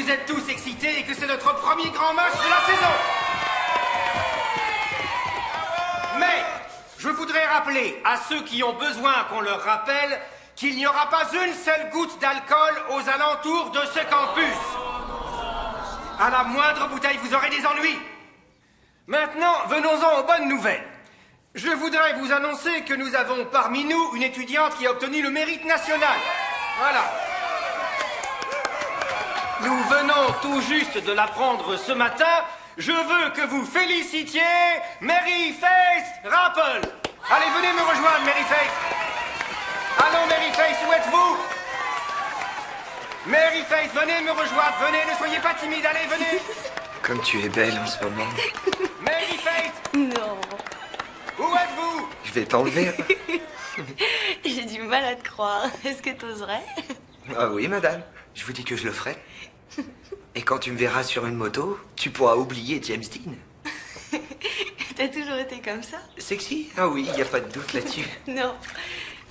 vous êtes tous excités et que c'est notre premier grand match de la saison. Mais je voudrais rappeler à ceux qui ont besoin qu'on leur rappelle qu'il n'y aura pas une seule goutte d'alcool aux alentours de ce campus. À la moindre bouteille, vous aurez des ennuis. Maintenant, venons-en aux bonnes nouvelles. Je voudrais vous annoncer que nous avons parmi nous une étudiante qui a obtenu le mérite national. Voilà. Nous venons tout juste de l'apprendre ce matin. Je veux que vous félicitiez Mary Faith Rappel. Allez, venez me rejoindre, Mary Faith. Allons, Mary Faith, où êtes-vous? Mary Faith, venez me rejoindre. Venez, ne soyez pas timide. Allez, venez. Comme tu es belle en ce moment. Mary Faith. Non. Où êtes-vous? Je vais t'enlever. J'ai du mal à te croire. Est-ce que t'oserais? Ah oui, madame. Je vous dis que je le ferai. Et quand tu me verras sur une moto, tu pourras oublier James Dean. T'as toujours été comme ça? Sexy? Ah oui, il n'y a pas de doute là-dessus. Non.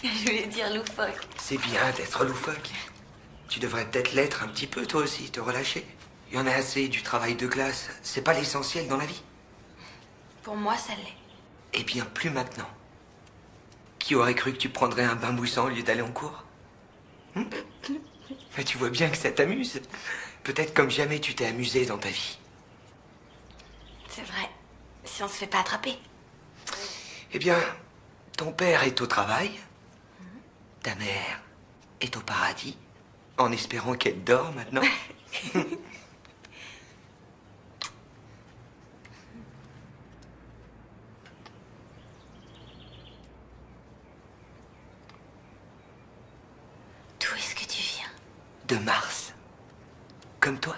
Je voulais dire loufoque. C'est bien d'être loufoque. Tu devrais peut-être l'être un petit peu, toi aussi, te relâcher. Il y en a assez du travail de glace. C'est pas l'essentiel dans la vie. Pour moi, ça l'est. Eh bien, plus maintenant. Qui aurait cru que tu prendrais un bain moussant au lieu d'aller en cours? Mais tu vois bien que ça t'amuse. Peut-être comme jamais tu t'es amusé dans ta vie. C'est vrai. Si on se fait pas attraper. Eh bien, ton père est au travail. Ta mère est au paradis. En espérant qu'elle dort maintenant. D'où est-ce que tu viens? De Mars. Comme toi.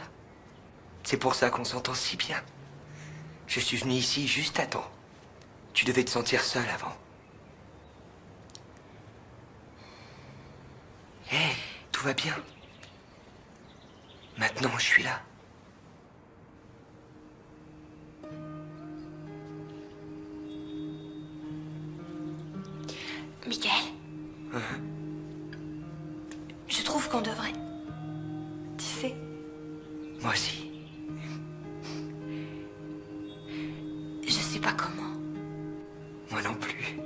C'est pour ça qu'on s'entend si bien. Je suis venu ici juste à temps. Tu devais te sentir seul avant. Hé, tout va bien. Maintenant, je suis là. Michael? Je trouve qu'on devrait. Tu sais, Moi aussi. je sais pas comment. Moi non plus.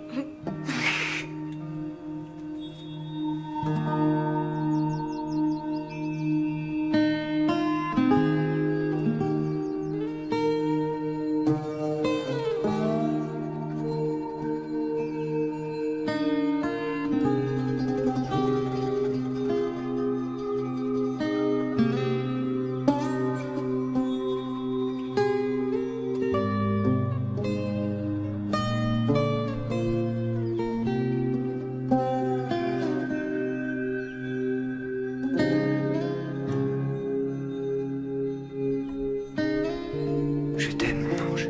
Je t'aime, mon ange.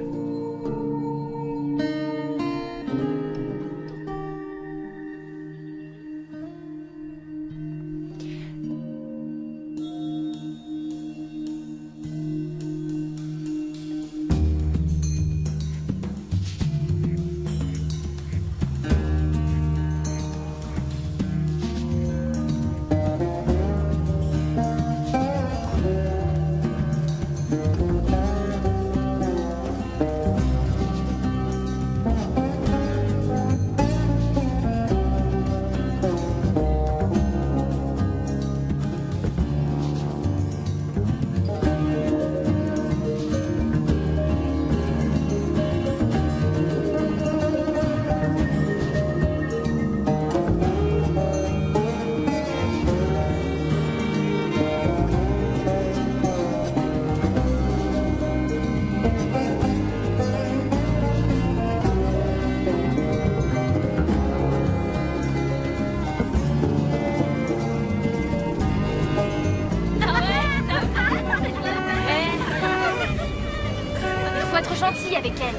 Faut être gentil avec elle.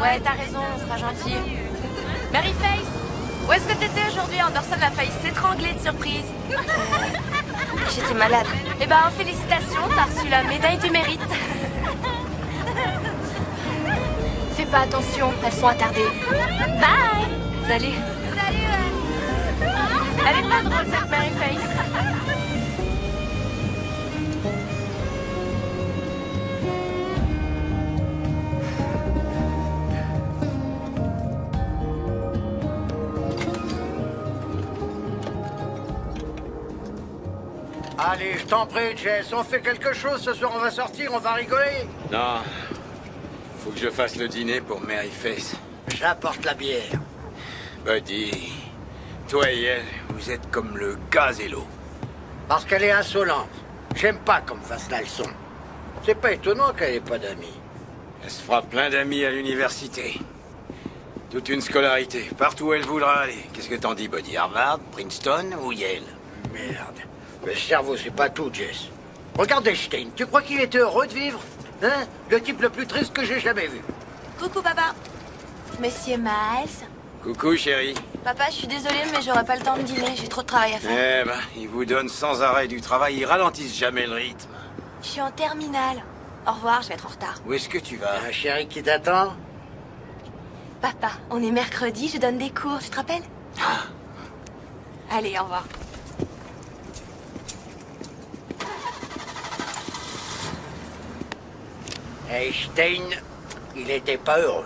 Ouais, t'as raison, on sera gentil. Mary Faith, où est-ce que t'étais aujourd'hui? Anderson a failli s'étrangler de surprise. J'étais malade. Eh ben, félicitations, t'as reçu la médaille du mérite. Fais pas attention, elles sont attardées. Bye. Salut. Salut. Elle est pas drôle, cette Mary Faith. Allez, je t'en prie, Jess, on fait quelque chose ce soir, on va sortir, on va rigoler. Non. Faut que je fasse le dîner pour Mary Face. J'apporte la bière. Buddy, toi et elle, vous êtes comme le gaz et l'eau. Parce qu'elle est insolente. J'aime pas qu'on me fasse la leçon. C'est pas étonnant qu'elle ait pas d'amis. Elle se fera plein d'amis à l'université. Toute une scolarité, partout où elle voudra aller. Qu'est-ce que t'en dis, Buddy? Harvard, Princeton ou Yale? Merde. Le cerveau, c'est pas tout, Jess. Regarde Einstein, tu crois qu'il était heureux de vivre? Hein? Le type le plus triste que j'ai jamais vu. Coucou, papa. Monsieur Miles. Coucou, chérie. Papa, je suis désolée, mais j'aurai pas le temps de dîner. J'ai trop de travail à faire. Eh ben, ils vous donnent sans arrêt du travail, ils ralentissent jamais le rythme. Je suis en terminale. Au revoir, je vais être en retard. Où est-ce que tu vas? Un chéri qui t'attend? Papa, on est mercredi, je donne des cours, tu te rappelles? Allez, au revoir. Einstein, il était pas heureux.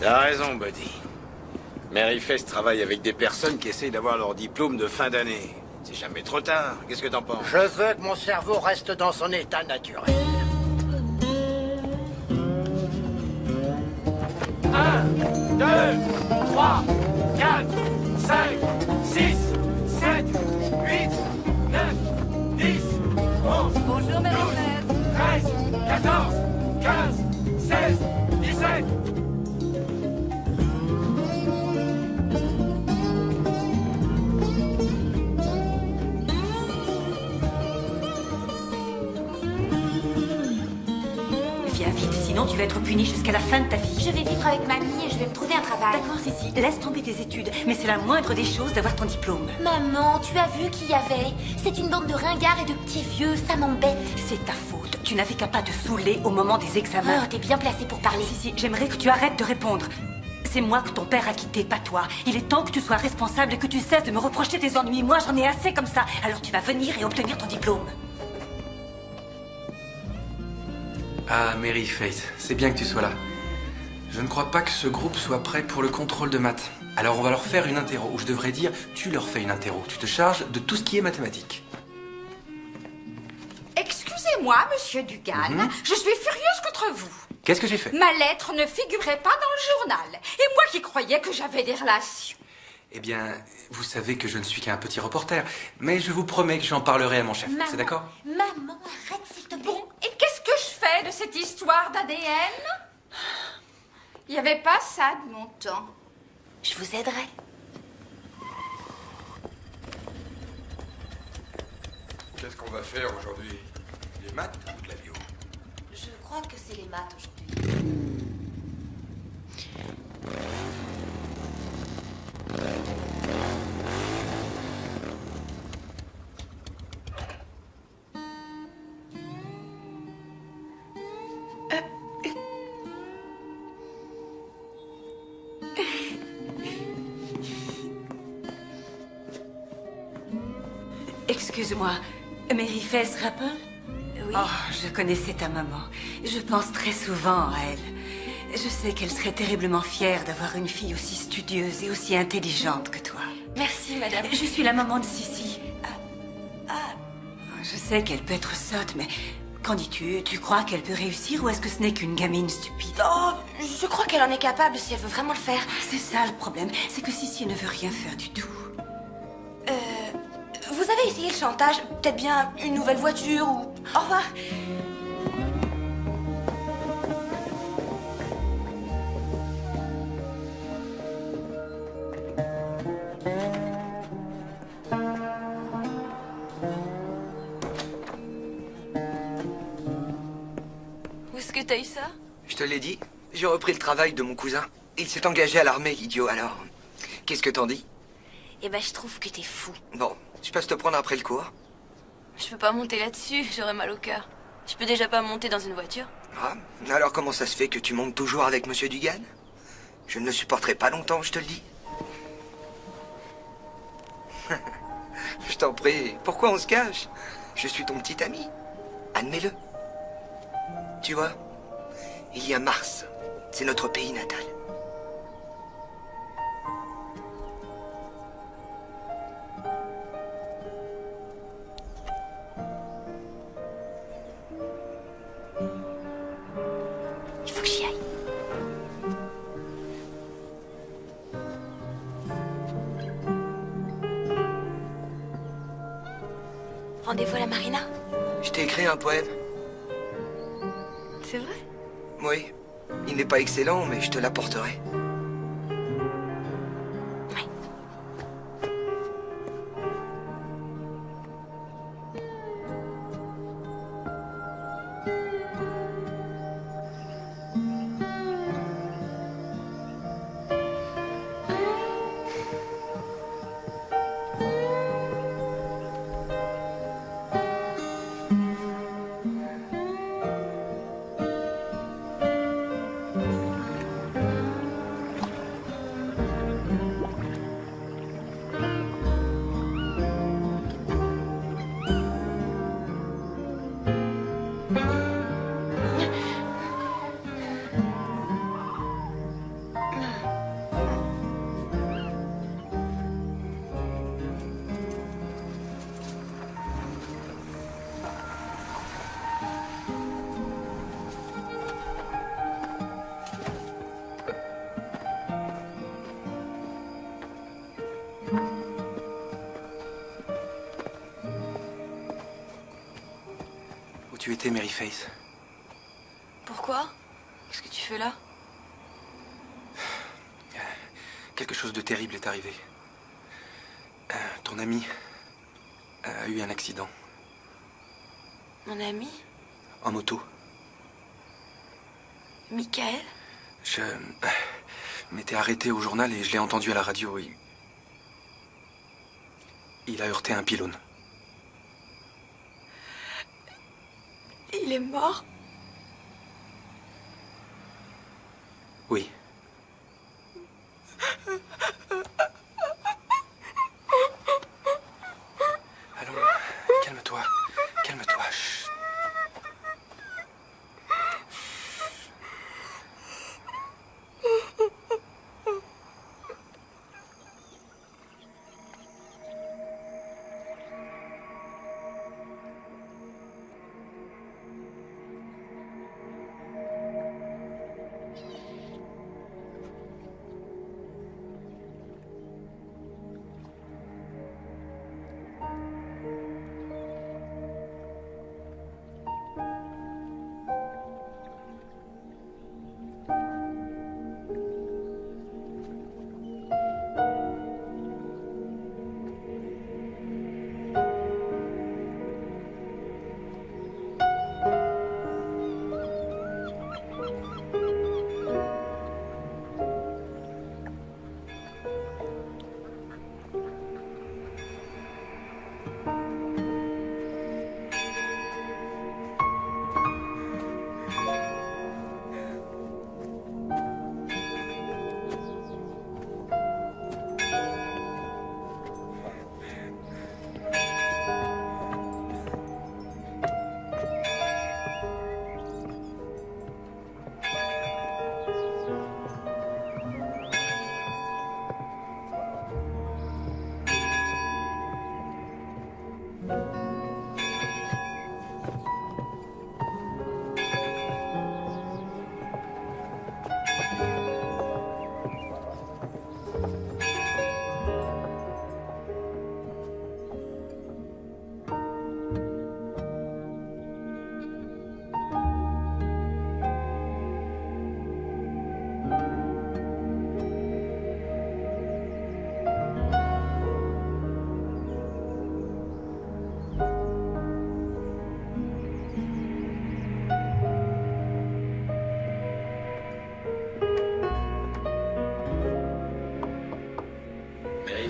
T'as raison, Buddy. Mary Face travaille avec des personnes qui essayent d'avoir leur diplôme de fin d'année. C'est jamais trop tard. Qu'est-ce que t'en penses? Je veux que mon cerveau reste dans son état naturel. 1, 2, 3, 4, 5, 6, 7, 8, 9, 10, 11. Bonjour, Marie-Thérèse. 13, 14, 15, 16, 17. Viens vite, sinon tu vas être puni jusqu'à la fin de ta vie. Je vais vivre avec mamie et je vais me trouver un travail. D'accord, Sissi, laisse tomber tes études, mais c'est la moindre des choses d'avoir ton diplôme. Maman, tu as vu qui y avait? C'est une bande de ringards et de petits vieux, ça m'embête. C'est ta faute. Tu n'avais qu'à pas te saouler au moment des examens. Oh, t'es bien placée pour parler. Sissi, j'aimerais que tu arrêtes de répondre. C'est moi que ton père a quitté, pas toi. Il est temps que tu sois responsable et que tu cesses de me reprocher tes ennuis. Moi, j'en ai assez comme ça. Alors tu vas venir et obtenir ton diplôme. Ah, Mary Face, c'est bien que tu sois là. Je ne crois pas que ce groupe soit prêt pour le contrôle de maths. Alors on va leur faire une interro, ou je devrais dire, tu leur fais une interro. Tu te charges de tout ce qui est mathématiques. Excusez-moi, monsieur Dugan, je suis furieuse contre vous. Qu'est-ce que j'ai fait? Ma lettre ne figurait pas dans le journal. Et moi qui croyais que j'avais des relations. Eh bien, vous savez que je ne suis qu'un petit reporter, mais je vous promets que j'en parlerai à mon chef. C'est d'accord? Maman, arrête s'il te plaît. Bon, et qu'est-ce que je fais de cette histoire d'ADN? Il n'y avait pas ça de mon temps. Je vous aiderai. Qu'est-ce qu'on va faire aujourd'hui? Les maths ou de la bio? Je crois que c'est les maths aujourd'hui. Excuse-moi, Mary Face Rapple? Oui. Oh, je connaissais ta maman. Je pense très souvent à elle. Je sais qu'elle serait terriblement fière d'avoir une fille aussi studieuse et aussi intelligente que toi. Merci, madame. Je suis la maman de Sissi. Je sais qu'elle peut être sotte, mais qu'en dis-tu? Tu crois qu'elle peut réussir ou est-ce que ce n'est qu'une gamine stupide? Oh, je crois qu'elle en est capable si elle veut vraiment le faire. C'est ça le problème, c'est que Sissi ne veut rien faire du tout. Vous avez essayé le chantage? Peut-être bien une nouvelle voiture ou... Au revoir. Où est-ce que t'as eu ça? Je te l'ai dit, j'ai repris le travail de mon cousin. Il s'est engagé à l'armée, idiot, alors. Qu'est-ce que t'en dis? Eh ben, je trouve que t'es fou. Bon, je passe te prendre après le cours. Je peux pas monter là-dessus, j'aurais mal au cœur. Je peux déjà pas monter dans une voiture. Ah, alors comment ça se fait que tu montes toujours avec Monsieur Dugan? Je ne le supporterai pas longtemps, je te le dis. Je t'en prie, pourquoi on se cache? Je suis ton petit ami. Admets-le. Tu vois, il y a Mars. C'est notre pays natal. rendez-vous à la marina? Je t'ai écrit un poème. C'est vrai? Oui. Il n'est pas excellent, mais je te l'apporterai. Oui. Où tu étais, Mary Face? Pourquoi? Qu'est-ce que tu fais là? Quelque chose de terrible est arrivé. Ton ami a eu un accident. Mon ami? En moto. Michael? Je m'étais arrêté au journal et je l'ai entendu à la radio. Il a heurté un pylône. Il est mort? Oui. Allons, calme-toi. Calme-toi. Chut.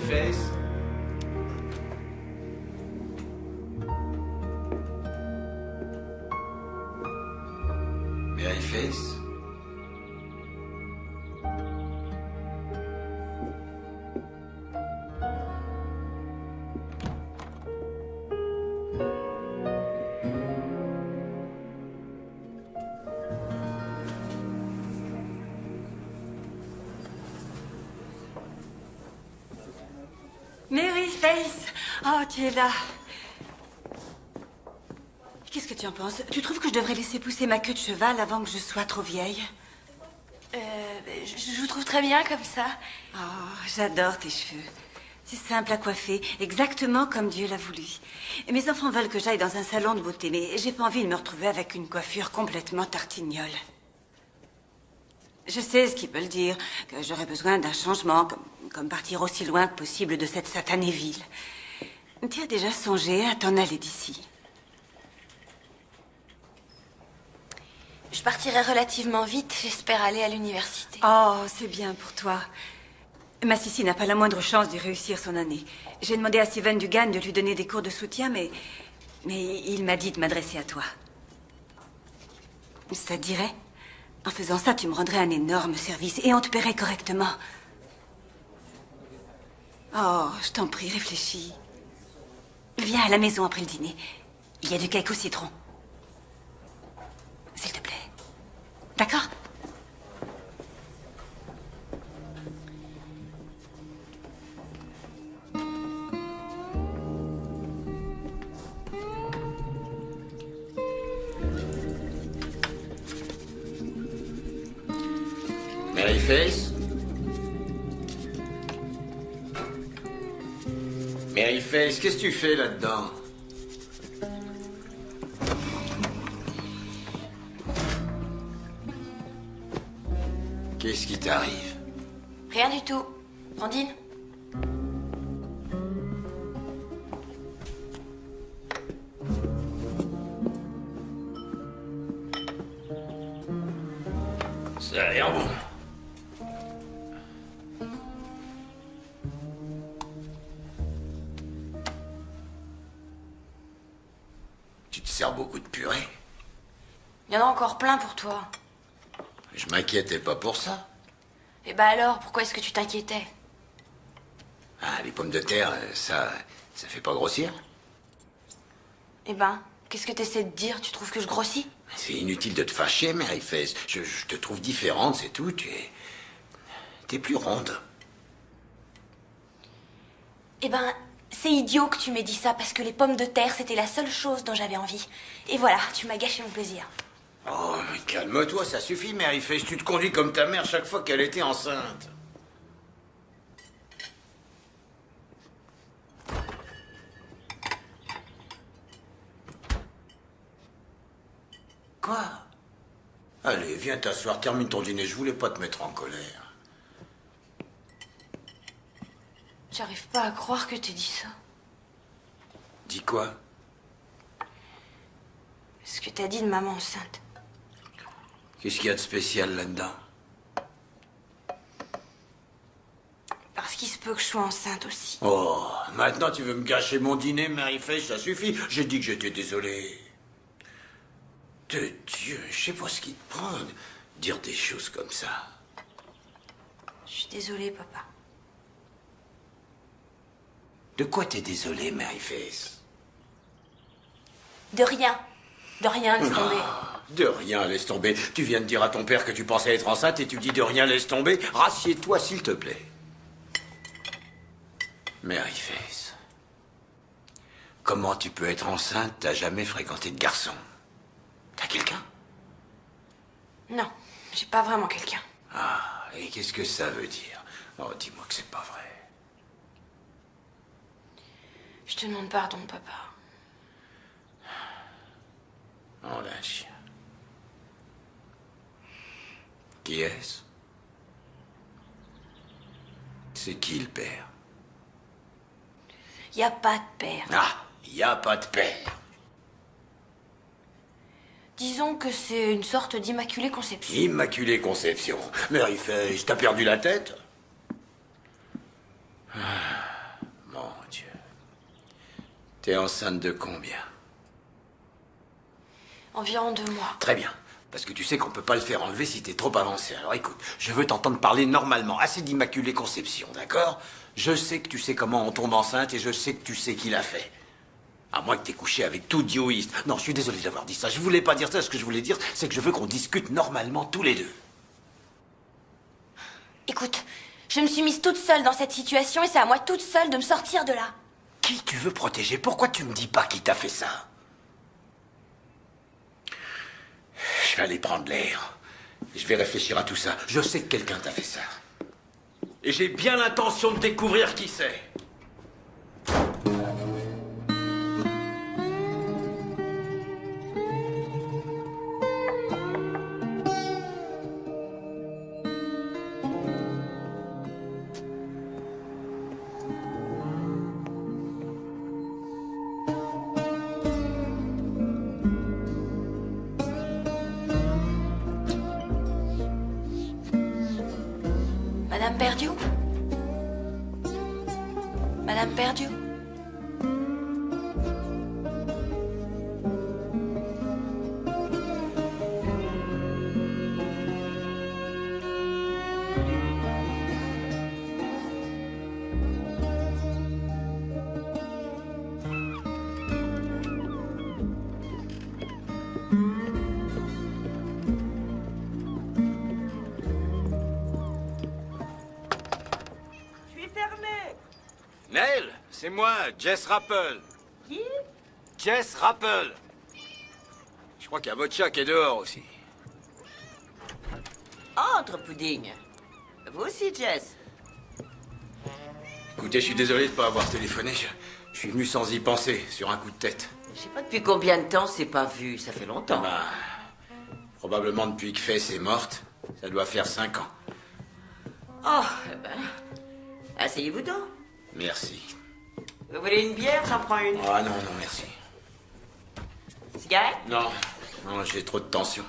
Face. Mary Face. Mary Face! Oh, tu es là. Qu'est-ce que tu en penses? Tu trouves que je devrais laisser pousser ma queue de cheval avant que je sois trop vieille? Je vous trouve très bien comme ça. Oh, j'adore tes cheveux. C'est simple à coiffer, exactement comme Dieu l'a voulu. Et mes enfants veulent que j'aille dans un salon de beauté, mais j'ai pas envie de me retrouver avec une coiffure complètement tartignole. Je sais ce qu'ils veulent dire, que j'aurais besoin d'un changement, comme partir aussi loin que possible de cette satanée ville. Tu as déjà songé à t'en aller d'ici? Je partirai relativement vite, j'espère aller à l'université. Oh, c'est bien pour toi. Ma Sissi n'a pas la moindre chance de réussir son année. J'ai demandé à Steven Dugan de lui donner des cours de soutien, mais il m'a dit de m'adresser à toi. Ça te dirait? En faisant ça, tu me rendrais un énorme service et on te paierait correctement. Oh, je t'en prie, réfléchis. Viens à la maison après le dîner. Il y a du cake au citron. S'il te plaît. D'accord? Maryface? Maryface, qu'est-ce que tu fais là-dedans? Qu'est-ce qui t'arrive? Rien du tout. Brandine? C'est rien bon. Tu te sers beaucoup de purée? Il y en a encore plein pour toi. Je m'inquiétais pas pour ça. Et bah alors, pourquoi est-ce que tu t'inquiétais? Ah, les pommes de terre, ça fait pas grossir? Eh ben, qu'est-ce que t'essaies de dire? Tu trouves que je grossis? C'est inutile de te fâcher, Maryface. Je te trouve différente, c'est tout. T'es plus ronde. Eh ben, c'est idiot que tu m'aies dit ça parce que les pommes de terre, c'était la seule chose dont j'avais envie. Et voilà, tu m'as gâché mon plaisir. Oh, mais calme-toi, ça suffit, Maryface. Tu te conduis comme ta mère chaque fois qu'elle était enceinte. Quoi? Allez, viens t'asseoir, termine ton dîner. Je voulais pas te mettre en colère. J'arrive pas à croire que t'aies dit ça. Dis quoi? Ce que t'as dit de maman enceinte. Qu'est-ce qu'il y a de spécial là-dedans? Parce qu'il se peut que je sois enceinte aussi. Oh, maintenant tu veux me gâcher mon dîner, Maryface, ça suffit. J'ai dit que j'étais désolé. De Dieu, je sais pas ce qui te prend de dire des choses comme ça. Je suis désolée, papa. De quoi t'es désolé, Maryface? De rien. De rien, laisse tomber. De rien, laisse tomber. Tu viens de dire à ton père que tu pensais être enceinte et tu dis de rien, laisse tomber. Rassieds-toi, s'il te plaît. Maryface, comment tu peux être enceinte? T'as jamais fréquenté de garçon. T'as quelqu'un? Non, j'ai pas vraiment quelqu'un. Ah, et qu'est-ce que ça veut dire? Oh, dis-moi que c'est pas vrai. Je te demande pardon, papa. Oh, la chien. Qui est-ce? C'est qui le père? Y a pas de père. Ah, y a pas de père. Disons que c'est une sorte d'immaculée conception. Immaculée conception. Maryface, t'as perdu la tête? Ah, mon Dieu. T'es enceinte de combien? Environ 2 mois. Très bien. Parce que tu sais qu'on peut pas le faire enlever si t'es trop avancé. Alors écoute, je veux t'entendre parler normalement. Assez d'immaculée conception, d'accord? Je sais que tu sais comment on tombe enceinte et je sais que tu sais qui l'a fait. À moins que t'aies couché avec tout dioïste. Non, je suis désolé d'avoir dit ça. Je voulais pas dire ça. Ce que je voulais dire, c'est que je veux qu'on discute normalement tous les deux. Écoute, je me suis mise toute seule dans cette situation et c'est à moi toute seule de me sortir de là. Qui tu veux protéger? Pourquoi tu me dis pas qui t'a fait ça? Je vais aller prendre l'air. Je vais réfléchir à tout ça. Je sais que quelqu'un t'a fait ça. Et j'ai bien l'intention de découvrir qui c'est. Perdu? Madame Perdu? Neil, c'est moi, Jess Rappel. Qui? Jess Rappel. Je crois qu'il y a votre chat qui est dehors aussi. Entre, Pudding. Vous aussi, Jess. Écoutez, je suis désolé de ne pas avoir téléphoné. Je suis venu sans y penser, sur un coup de tête. Je sais pas depuis combien de temps c'est pas vu. Ça fait longtemps. Bah, probablement depuis que Fess est morte. Ça doit faire 5 ans. Oh, eh ben... Asseyez-vous donc. Merci. Vous voulez une bière? J'en prends une. Ah non, non, merci. Cigarette? Non, non, j'ai trop de tension.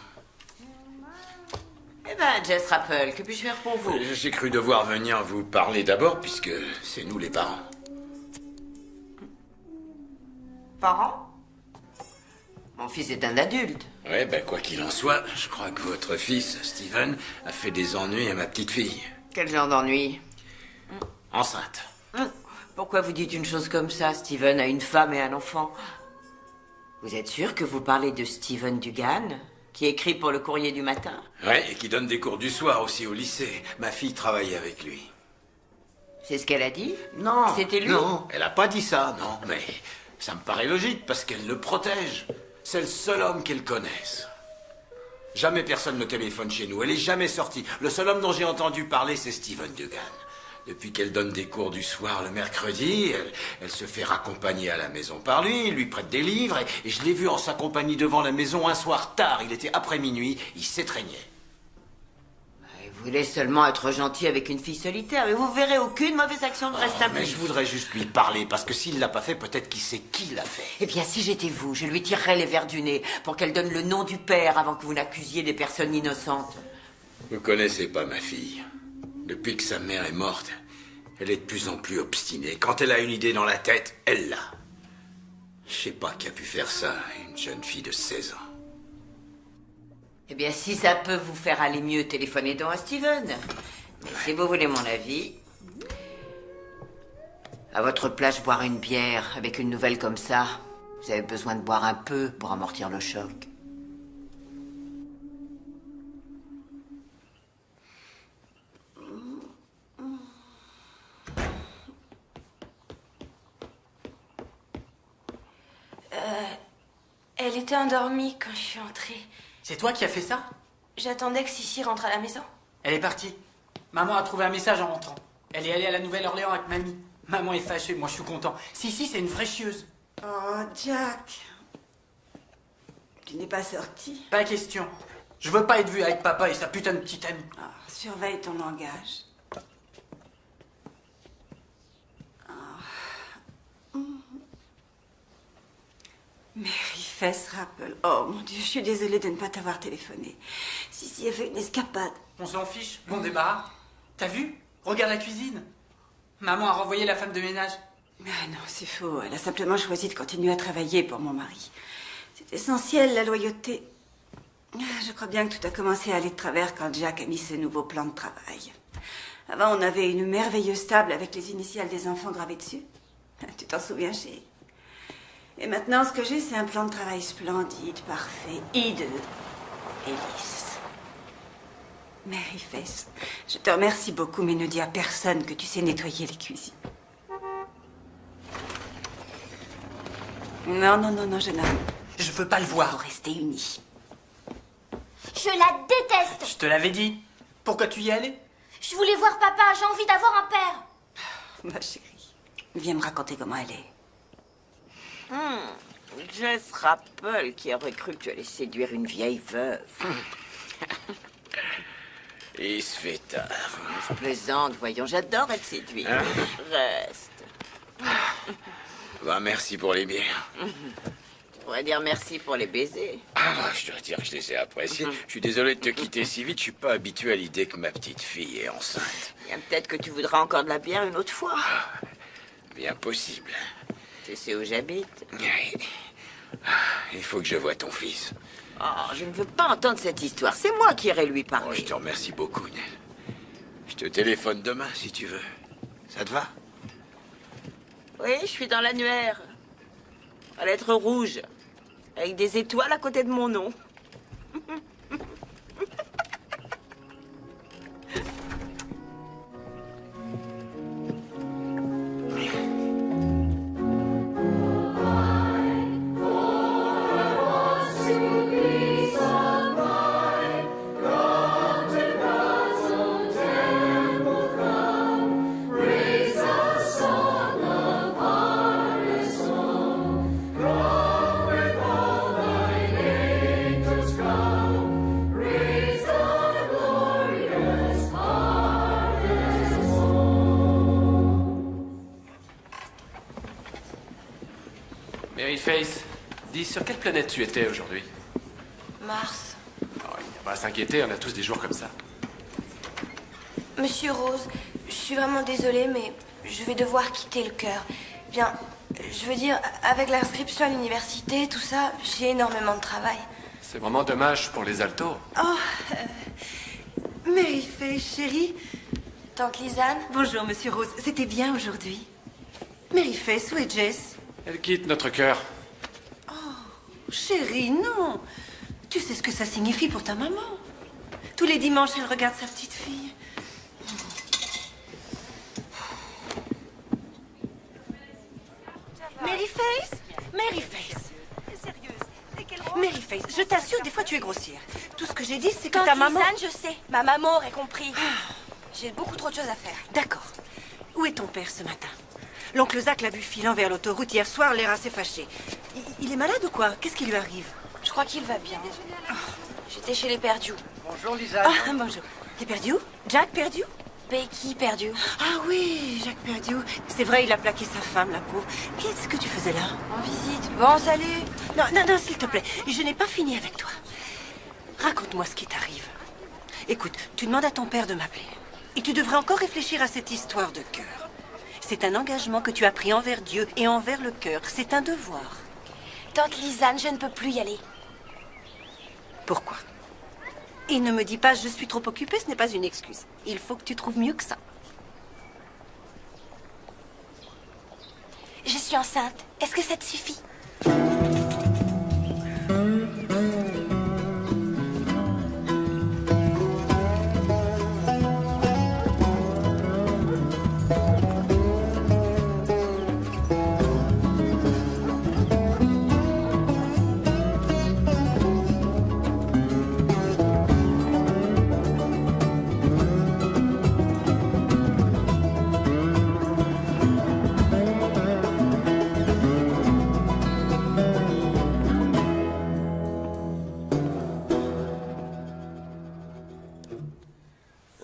Eh ben, Jess Rappel, que puis-je faire pour vous? J'ai cru devoir venir vous parler d'abord, puisque c'est nous les parents. Parents? Mon fils est un adulte. Ouais, ben quoi qu'il en soit, je crois que votre fils, Steven, a fait des ennuis à ma petite fille. Quel genre d'ennui? Enceinte. Pourquoi vous dites une chose comme ça? Steven a une femme et un enfant. Vous êtes sûr que vous parlez de Steven Dugan, qui écrit pour le Courrier du matin? Ouais, et qui donne des cours du soir aussi au lycée. Ma fille travaille avec lui. C'est ce qu'elle a dit? Non. C'était lui? Non, elle a pas dit ça, non. Mais ça me paraît logique, parce qu'elle le protège. C'est le seul homme qu'elle connaisse. Jamais personne ne téléphone chez nous. Elle est jamais sortie. Le seul homme dont j'ai entendu parler, c'est Steven Dugan. Depuis qu'elle donne des cours du soir le mercredi, elle se fait raccompagner à la maison par lui, il lui prête des livres, et je l'ai vu en sa compagnie devant la maison un soir tard. Il était après minuit, il s'étreignait. Vous voulez seulement être gentil avec une fille solitaire, mais vous verrez aucune mauvaise action de reste à Mais je voudrais juste lui parler, parce que s'il l'a pas fait, peut-être qu'il sait qui l'a fait. Eh bien, si j'étais vous, je lui tirerais les verres du nez pour qu'elle donne le nom du père avant que vous n'accusiez des personnes innocentes. Vous connaissez pas ma fille. Depuis que sa mère est morte, elle est de plus en plus obstinée. Quand elle a une idée dans la tête, elle l'a. Je sais pas qui a pu faire ça à une jeune fille de 16 ans. Eh bien, si ça peut vous faire aller mieux, téléphonez donc à Steven. Mais si vous voulez mon avis, à votre place, boire une bière avec une nouvelle comme ça, vous avez besoin de boire un peu pour amortir le choc. Elle était endormie quand je suis entrée. C'est toi qui as fait ça? J'attendais que Sissi rentre à la maison. Elle est partie. Maman a trouvé un message en rentrant. Elle est allée à la Nouvelle-Orléans avec mamie. Maman est fâchée, moi je suis content. Si, c'est une vraie chieuse. Oh, Jack. Tu n'es pas sorti? Pas question. Je veux pas être vu avec papa et sa putain de petite amie. Ah, surveille ton langage. Mary Fess Rappel. Oh mon Dieu, je suis désolée de ne pas t'avoir téléphoné. Si, elle fait une escapade. On s'en fiche, bon débarras. T'as vu? Regarde la cuisine. Maman a renvoyé la femme de ménage. Ah non, c'est faux. Elle a simplement choisi de continuer à travailler pour mon mari. C'est essentiel, la loyauté. Je crois bien que tout a commencé à aller de travers quand Jack a mis ses nouveaux plans de travail. Avant, on avait une merveilleuse table avec les initiales des enfants gravées dessus. Tu t'en souviens, chérie? Et maintenant, ce que j'ai, c'est un plan de travail splendide, parfait, hideux et lisse. Mary Fess, je te remercie beaucoup, mais ne dis à personne que tu sais nettoyer les cuisines. Non, jeune homme. Je veux pas le voir. Faut rester unis. Je la déteste. Je te l'avais dit. Pourquoi tu y es allée? Je voulais voir papa, j'ai envie d'avoir un père. Ma chérie, viens me raconter comment elle est. Jess Rappel, qui aurait cru que tu allais séduire une vieille veuve. Il se fait tard. Je plaisante, voyons, j'adore être séduite. Hein? Reste. Bah, merci pour les bières. pourrais dire merci pour les baisers. Ah, je dois dire que je les ai appréciés. Je suis désolé de te quitter si vite. Je suis pas habitué à l'idée que ma petite fille est enceinte. Bien, peut-être que tu voudras encore de la bière une autre fois. Bien possible. Tu sais où j'habite? Oui. Il faut que je voie ton fils. Oh, je ne veux pas entendre cette histoire. C'est moi qui irai lui parler. Oh, je te remercie beaucoup, Nell. Je te téléphone demain, si tu veux. Ça te va? Oui, je suis dans l'annuaire. À lettres rouges. Avec des étoiles à côté de mon nom. Maryface, dis, sur quelle planète tu étais aujourd'hui? Mars. Oh, il n'y a pas à s'inquiéter, on a tous des jours comme ça. Monsieur Rose, je suis vraiment désolée, mais je vais devoir quitter le chœur. Bien, je veux dire, avec l'inscription à l'université, tout ça, j'ai énormément de travail. C'est vraiment dommage pour les altos. Oh, Maryface, chérie. Tante Lisanne. Bonjour, monsieur Rose. C'était bien aujourd'hui. Maryface, où est Jess? Elle quitte notre cœur. Chérie, non. Tu sais ce que ça signifie pour ta maman. Tous les dimanches, elle regarde sa petite fille. Maryface? Maryface. Maryface, je t'assure, des fois tu es grossière. Tout ce que j'ai dit, c'est que Tante ta maman... Lisanne, je sais. Ma maman aurait compris. J'ai beaucoup trop de choses à faire. D'accord. Où est ton père ce matin? L'oncle Zach l'a vu filant vers l'autoroute hier soir, l'air assez fâché. Il est malade ou quoi? Qu'est-ce qui lui arrive? Je crois qu'il va bien. J'étais chez les Perdus. Bonjour, Lisa. Ah, bonjour. T'es perdu? Jack perdu? Becky Perdue. Ah oui, Jack perdu. C'est vrai, il a plaqué sa femme, la pauvre. Qu'est-ce que tu faisais là? En visite. Bon, salut. Non, non, non, s'il te plaît. Je n'ai pas fini avec toi. Raconte-moi ce qui t'arrive. Écoute, tu demandes à ton père de m'appeler. Et tu devrais encore réfléchir à cette histoire de cœur. C'est un engagement que tu as pris envers Dieu et envers le cœur. C'est un devoir. Tante Lisanne, je ne peux plus y aller. Pourquoi? Et ne me dis pas je suis trop occupée, ce n'est pas une excuse. Il faut que tu trouves mieux que ça. Je suis enceinte. Est-ce que ça te suffit?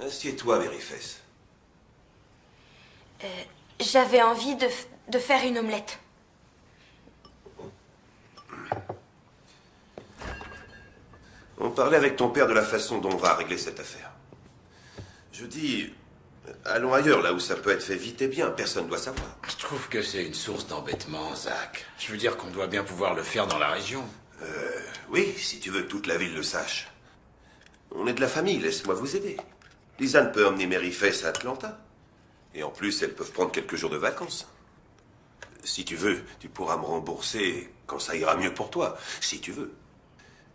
Assieds-toi, Maryface. J'avais envie de faire une omelette. On parlait avec ton père de la façon dont on va régler cette affaire. Je dis, allons ailleurs, là où ça peut être fait vite et bien. Personne ne doit savoir. Je trouve que c'est une source d'embêtement, Zach. Je veux dire qu'on doit bien pouvoir le faire dans la région. Oui, si tu veux que toute la ville le sache. On est de la famille, laisse-moi vous aider. Lisanne peut emmener Maryface à Atlanta. Et en plus, elles peuvent prendre quelques jours de vacances. Si tu veux, tu pourras me rembourser quand ça ira mieux pour toi. Si tu veux.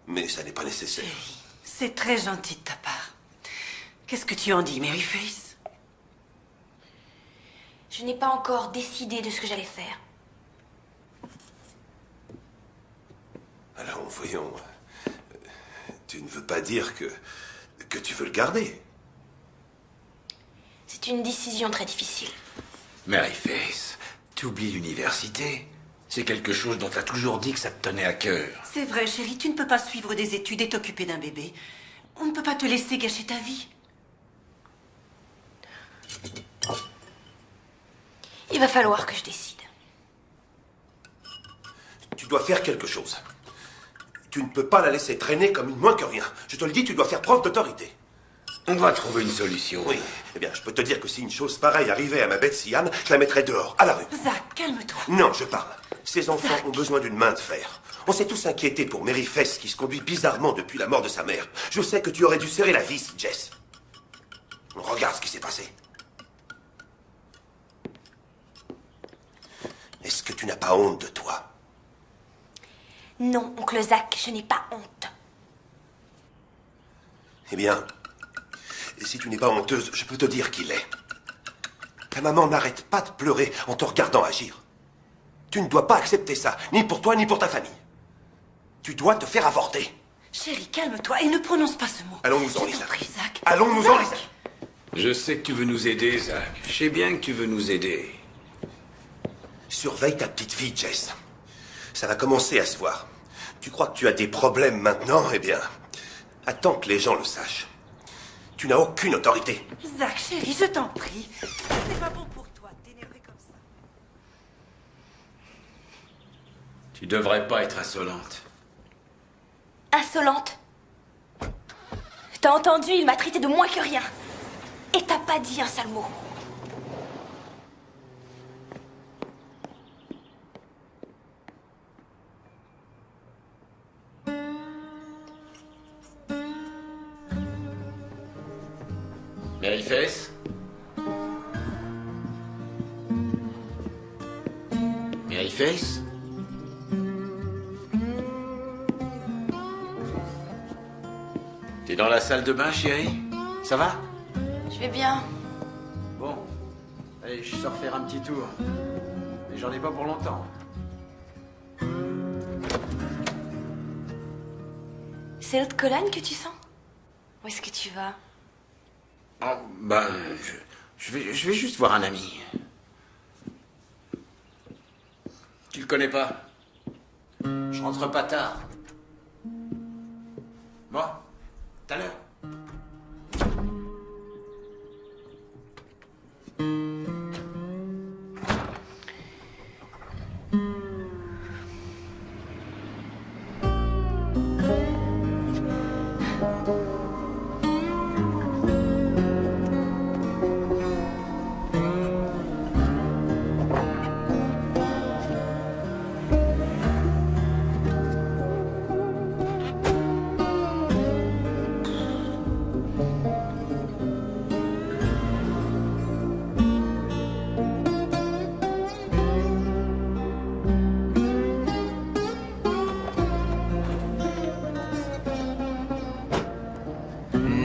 Mais ça n'est pas nécessaire. C'est très gentil de ta part. Qu'est-ce que tu en dis, Maryface? Je n'ai pas encore décidé de ce que j'allais faire. Alors, voyons. Tu ne veux pas dire que tu veux le garder. C'est une décision très difficile. Maryface, t'oublies l'université. C'est quelque chose dont t'as toujours dit que ça te tenait à cœur. C'est vrai, chérie, tu ne peux pas suivre des études et t'occuper d'un bébé. On ne peut pas te laisser gâcher ta vie. Il va falloir que je décide. Tu tu dois faire quelque chose. Tu ne peux pas la laisser traîner comme une moins que rien. Je te le dis, tu dois faire preuve d'autorité. On va trouver une solution. Oui. Eh bien, je peux te dire que si une chose pareille arrivait à ma Betsy Ann, je la mettrais dehors, à la rue. Zach, calme-toi. Non, je parle. Ces enfants ont besoin d'une main de fer. On s'est tous inquiétés pour Mary Fess, qui se conduit bizarrement depuis la mort de sa mère. Je sais que tu aurais dû serrer la vis, Jess. Regarde ce qui s'est passé. Est-ce que tu n'as pas honte de toi? Non, oncle Zach, je n'ai pas honte. Eh bien, si tu n'es pas honteuse, je peux te dire qu'il est. Ta maman n'arrête pas de pleurer en te regardant agir. Tu ne dois pas accepter ça, ni pour toi, ni pour ta famille. Tu dois te faire avorter. Chérie, calme-toi et ne prononce pas ce mot. Allons-nous-en, Je t'en Lisa. prie, Zach. Allons-nous-en, Zach. Lisa. Je sais que tu veux nous aider, Zach. Je sais bien que tu veux nous aider. Surveille ta petite fille, Jess. Ça va commencer à se voir. Tu crois que tu as des problèmes maintenant? Eh bien, attends que les gens le sachent. Tu n'as aucune autorité. Zach, chérie, je t'en prie. C'est pas bon pour toi de t'énerver comme ça. Tu devrais pas être insolente. Insolente. T'as entendu, il m'a traité de moins que rien. Et t'as pas dit un seul mot. Mary Fess? Mary Fess? T'es dans la salle de bain, chérie? Ça va? Je vais bien. Bon. Allez, je sors faire un petit tour. Mais j'en ai pas pour longtemps. C'est l'autre colonne que tu sens? Où est-ce que tu vas? Oh, ben, je vais juste voir un ami. Tu le connais pas? Je rentre pas tard. Bon, tout à l'heure.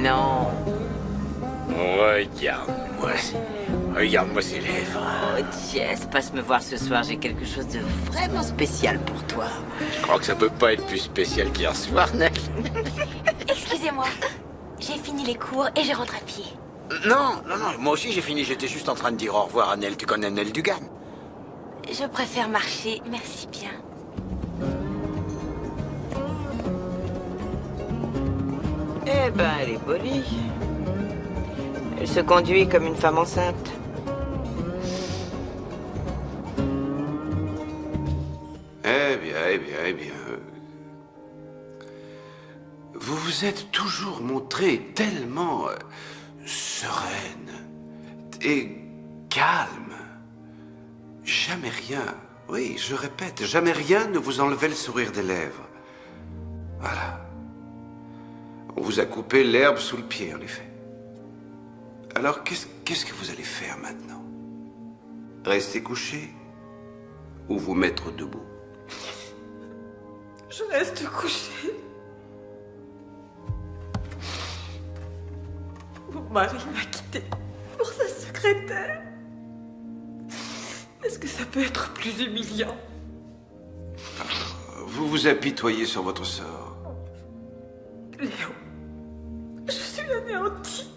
Non. Regarde-moi ces lèvres. Oh, Jess, passe me voir ce soir. J'ai quelque chose de vraiment spécial pour toi. Je crois que ça peut pas être plus spécial qu'hier soir, Nell. Excusez-moi. J'ai fini les cours et je rentre à pied. Non, moi aussi j'ai fini. J'étais juste en train de dire au revoir à Nell. Tu connais Nell Dugan? Je préfère marcher, merci bien. Eh ben, elle est polie. Elle se conduit comme une femme enceinte. Eh bien. Vous vous êtes toujours montré tellement sereine et calme. Jamais rien, oui, je répète, jamais rien ne vous enlevait le sourire des lèvres. Voilà. On vous a coupé l'herbe sous le pied, en effet. Alors, qu'est-ce que vous allez faire maintenant? Rester couché ou vous mettre debout? Je reste couchée. Mon mari m'a quittée pour sa secrétaire. Est-ce que ça peut être plus humiliant? Vous vous apitoyez sur votre sort. Léo, je suis anéantie.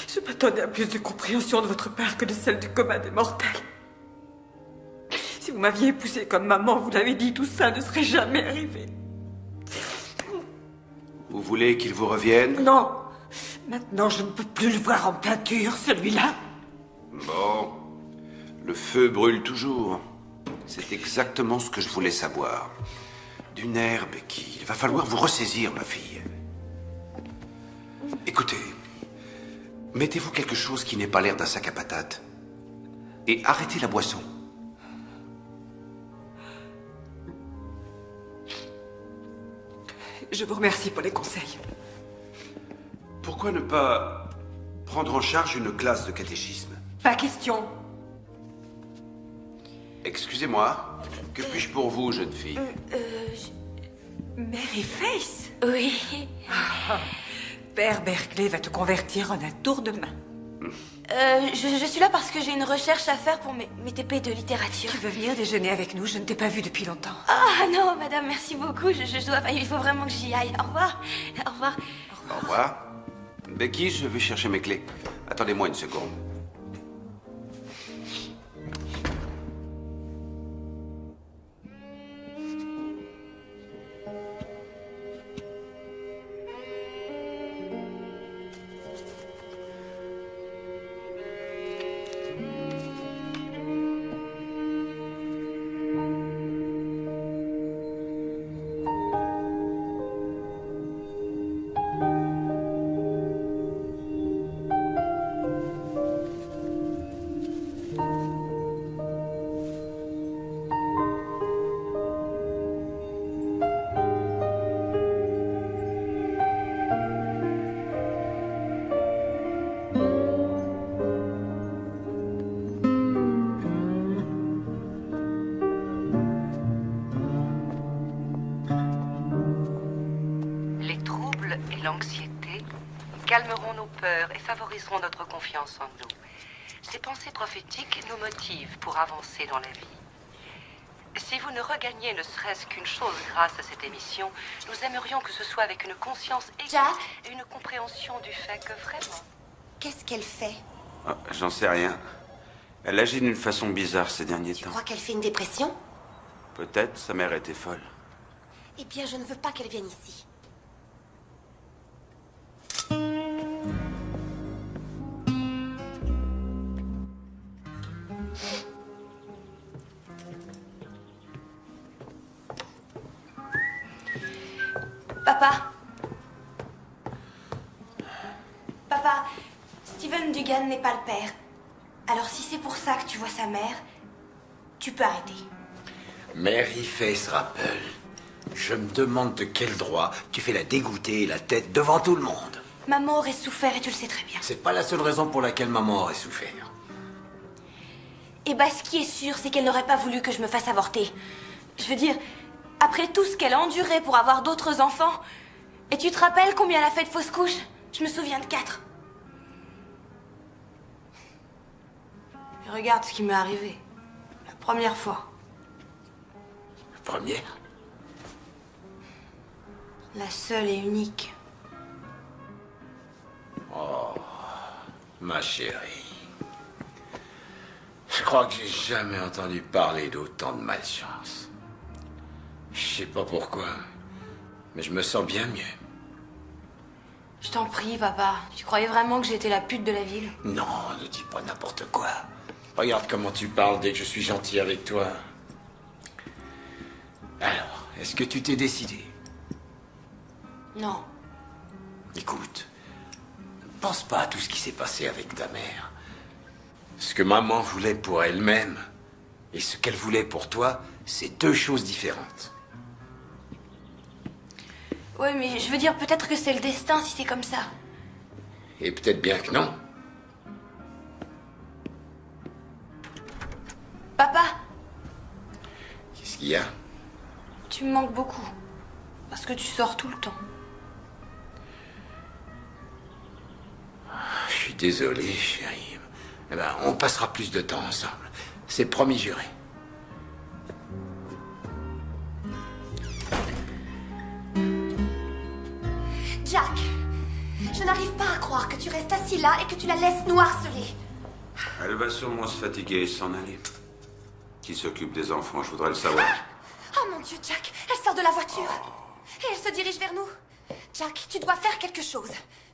Je m'attendais à plus de compréhension de votre part que de celle du commun des mortels. Si vous m'aviez épousée comme maman, vous l'avez dit, tout ça ne serait jamais arrivé. Vous voulez qu'il vous revienne? Non. Maintenant, je ne peux plus le voir en peinture, celui-là. Bon. Le feu brûle toujours. C'est exactement ce que je voulais savoir. Du nerf, Becky. Il va falloir vous ressaisir, ma fille. Écoutez, mettez-vous quelque chose qui n'ait pas l'air d'un sac à patates. Et arrêtez la boisson. Je vous remercie pour les conseils. Pourquoi ne pas prendre en charge une classe de catéchisme? Pas question. Excusez-moi, que puis-je pour vous, jeune fille? Mary Face? Oui. Père Berkeley va te convertir en un tour de main. Je suis là parce que j'ai une recherche à faire pour mes TP de littérature. Tu veux venir déjeuner avec nous? Je ne t'ai pas vu depuis longtemps. Ah non, madame, merci beaucoup. Je dois... Il faut vraiment que j'y aille. Au revoir. Au revoir. Au revoir. Becky, je vais chercher mes clés. Attendez-moi une seconde. L'anxiété calmeront nos peurs et favoriseront notre confiance en nous. Ces pensées prophétiques nous motivent pour avancer dans la vie. Si vous ne regagnez ne serait-ce qu'une chose grâce à cette émission, nous aimerions que ce soit avec une conscience aiguë et une compréhension du fait que vraiment... Qu'est-ce qu'elle fait? Oh, j'en sais rien. Elle agit d'une façon bizarre ces derniers temps. Tu crois qu'elle fait une dépression? Peut-être, sa mère était folle. Eh bien, je ne veux pas qu'elle vienne ici. Papa. Papa, Steven Dugan n'est pas le père. Alors si c'est pour ça que tu vois sa mère, tu peux arrêter. Mary Face Rappel, je me demande de quel droit tu fais la dégoûter et la tête devant tout le monde. Maman aurait souffert et tu le sais très bien. C'est pas la seule raison pour laquelle maman aurait souffert. Et bah ce qui est sûr, c'est qu'elle n'aurait pas voulu que je me fasse avorter. Je veux dire, après tout ce qu'elle a enduré pour avoir d'autres enfants, et tu te rappelles combien elle a fait de fausses couches? Je me souviens de 4. Et regarde ce qui m'est arrivé. La première fois. La première? La seule et unique. Oh, ma chérie. Je crois que j'ai jamais entendu parler d'autant de malchance. Je sais pas pourquoi, mais je me sens bien mieux. Je t'en prie, papa. Tu croyais vraiment que j'étais la pute de la ville? Non, ne dis pas n'importe quoi. Regarde comment tu parles dès que je suis gentil avec toi. Alors, est-ce que tu t'es décidé? Non. Écoute, ne pense pas à tout ce qui s'est passé avec ta mère. Ce que maman voulait pour elle-même et ce qu'elle voulait pour toi, c'est 2 choses différentes. Oui, mais je veux dire, peut-être que c'est le destin si c'est comme ça. Et peut-être bien que non. Papa, Qu'est-ce qu'il y a? tu me manques beaucoup. Parce que tu sors tout le temps. Je suis désolé, chérie. Eh ben, on passera plus de temps ensemble. C'est promis juré. Jack, je n'arrive pas à croire que tu restes assis là et que tu la laisses nous harceler. Elle va sûrement se fatiguer et s'en aller. Qui s'occupe des enfants, je voudrais le savoir. Oh mon Dieu, Jack, elle sort de la voiture. Et elle se dirige vers nous. Jack, tu dois faire quelque chose.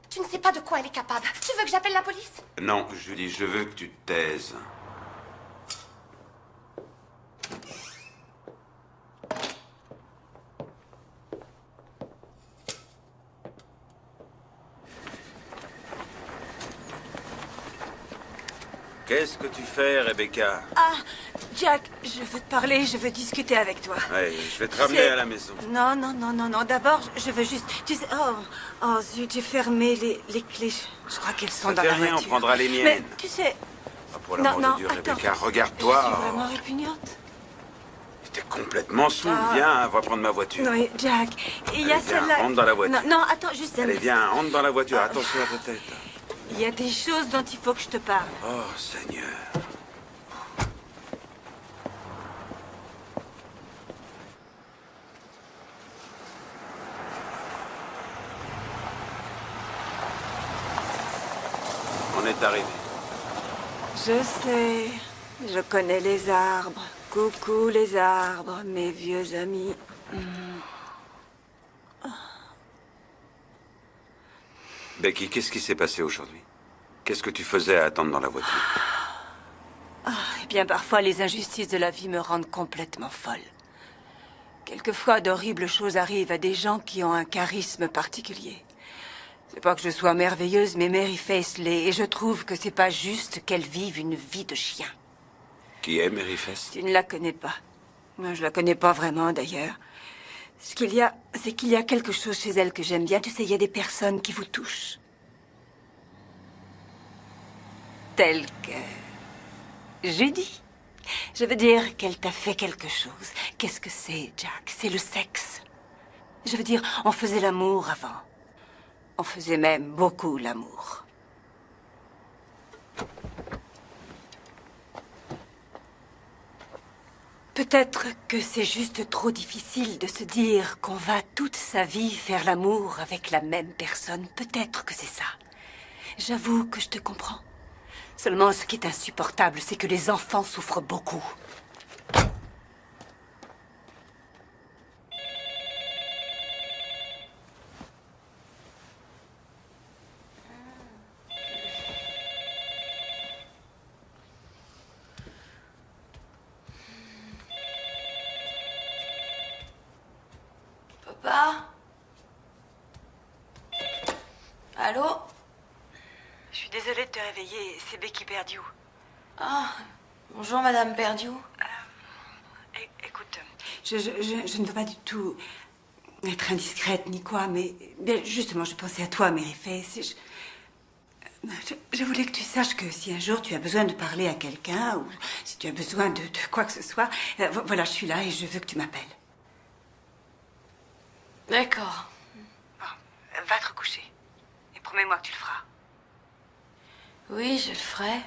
Tu ne sais pas de quoi elle est capable. Tu veux que j'appelle la police? Non, Julie, je veux que tu te taises. Qu'est-ce que tu fais, Rebecca? Ah, Jack, je veux te parler, je veux discuter avec toi. Ouais, je vais te ramener à la maison. Non, non, non, non, non. D'abord, je veux juste... Tu sais... Oh zut, j'ai fermé les clés. Je crois qu'elles sont Ça dans fait la rien, voiture. on prendra les miennes. Mais tu sais... Ah, pour l'amour non, de Dieu, attends. Rebecca, Je suis regarde-toi. vraiment répugnante. T'es complètement saoul. Ah. Viens, va prendre ma voiture. Oui, Jack, il y a Allez, viens, celle-là... rentre dans la voiture. Non, non, attends, juste... Allez, viens, rentre dans la voiture. Attention à ta tête. Il y a des choses dont il faut que je te parle. Oh, Seigneur. On est arrivé. Je sais, je connais les arbres. Coucou les arbres, mes vieux amis. Becky, qu'est-ce qui s'est passé aujourd'hui? Qu'est-ce que tu faisais à attendre dans la voiture? Eh bien, parfois, les injustices de la vie me rendent complètement folle. Quelquefois, d'horribles choses arrivent à des gens qui ont un charisme particulier. C'est pas que je sois merveilleuse, mais Mary Faith l'est, et je trouve que c'est pas juste qu'elle vive une vie de chien. Qui est Mary Faith? Tu ne la connais pas. Je la connais pas vraiment, d'ailleurs. Ce qu'il y a, c'est qu'il y a quelque chose chez elle que j'aime bien. Tu sais, il y a des personnes qui vous touchent. Telles que... Judy. Je veux dire qu'elle t'a fait quelque chose. Qu'est-ce que c'est, Jack? C'est le sexe. Je veux dire, on faisait l'amour avant. On faisait même beaucoup l'amour. Peut-être que c'est juste trop difficile de se dire qu'on va toute sa vie faire l'amour avec la même personne. Peut-être que c'est ça. J'avoue que je te comprends. Seulement, ce qui est insupportable, c'est que les enfants souffrent beaucoup. Papa? Allô? Je suis désolée de te réveiller, c'est Becky Perdieu. Ah, bonjour Madame Perdieu. Écoute, je ne veux pas du tout être indiscrète ni quoi, mais justement, je pensais à toi, Mary Faith. Et je voulais que tu saches que si un jour tu as besoin de parler à quelqu'un, ou si tu as besoin de quoi que ce soit, voilà, je suis là et je veux que tu m'appelles. D'accord. Bon, va te recoucher. Et promets-moi que tu le feras. Oui, je le ferai.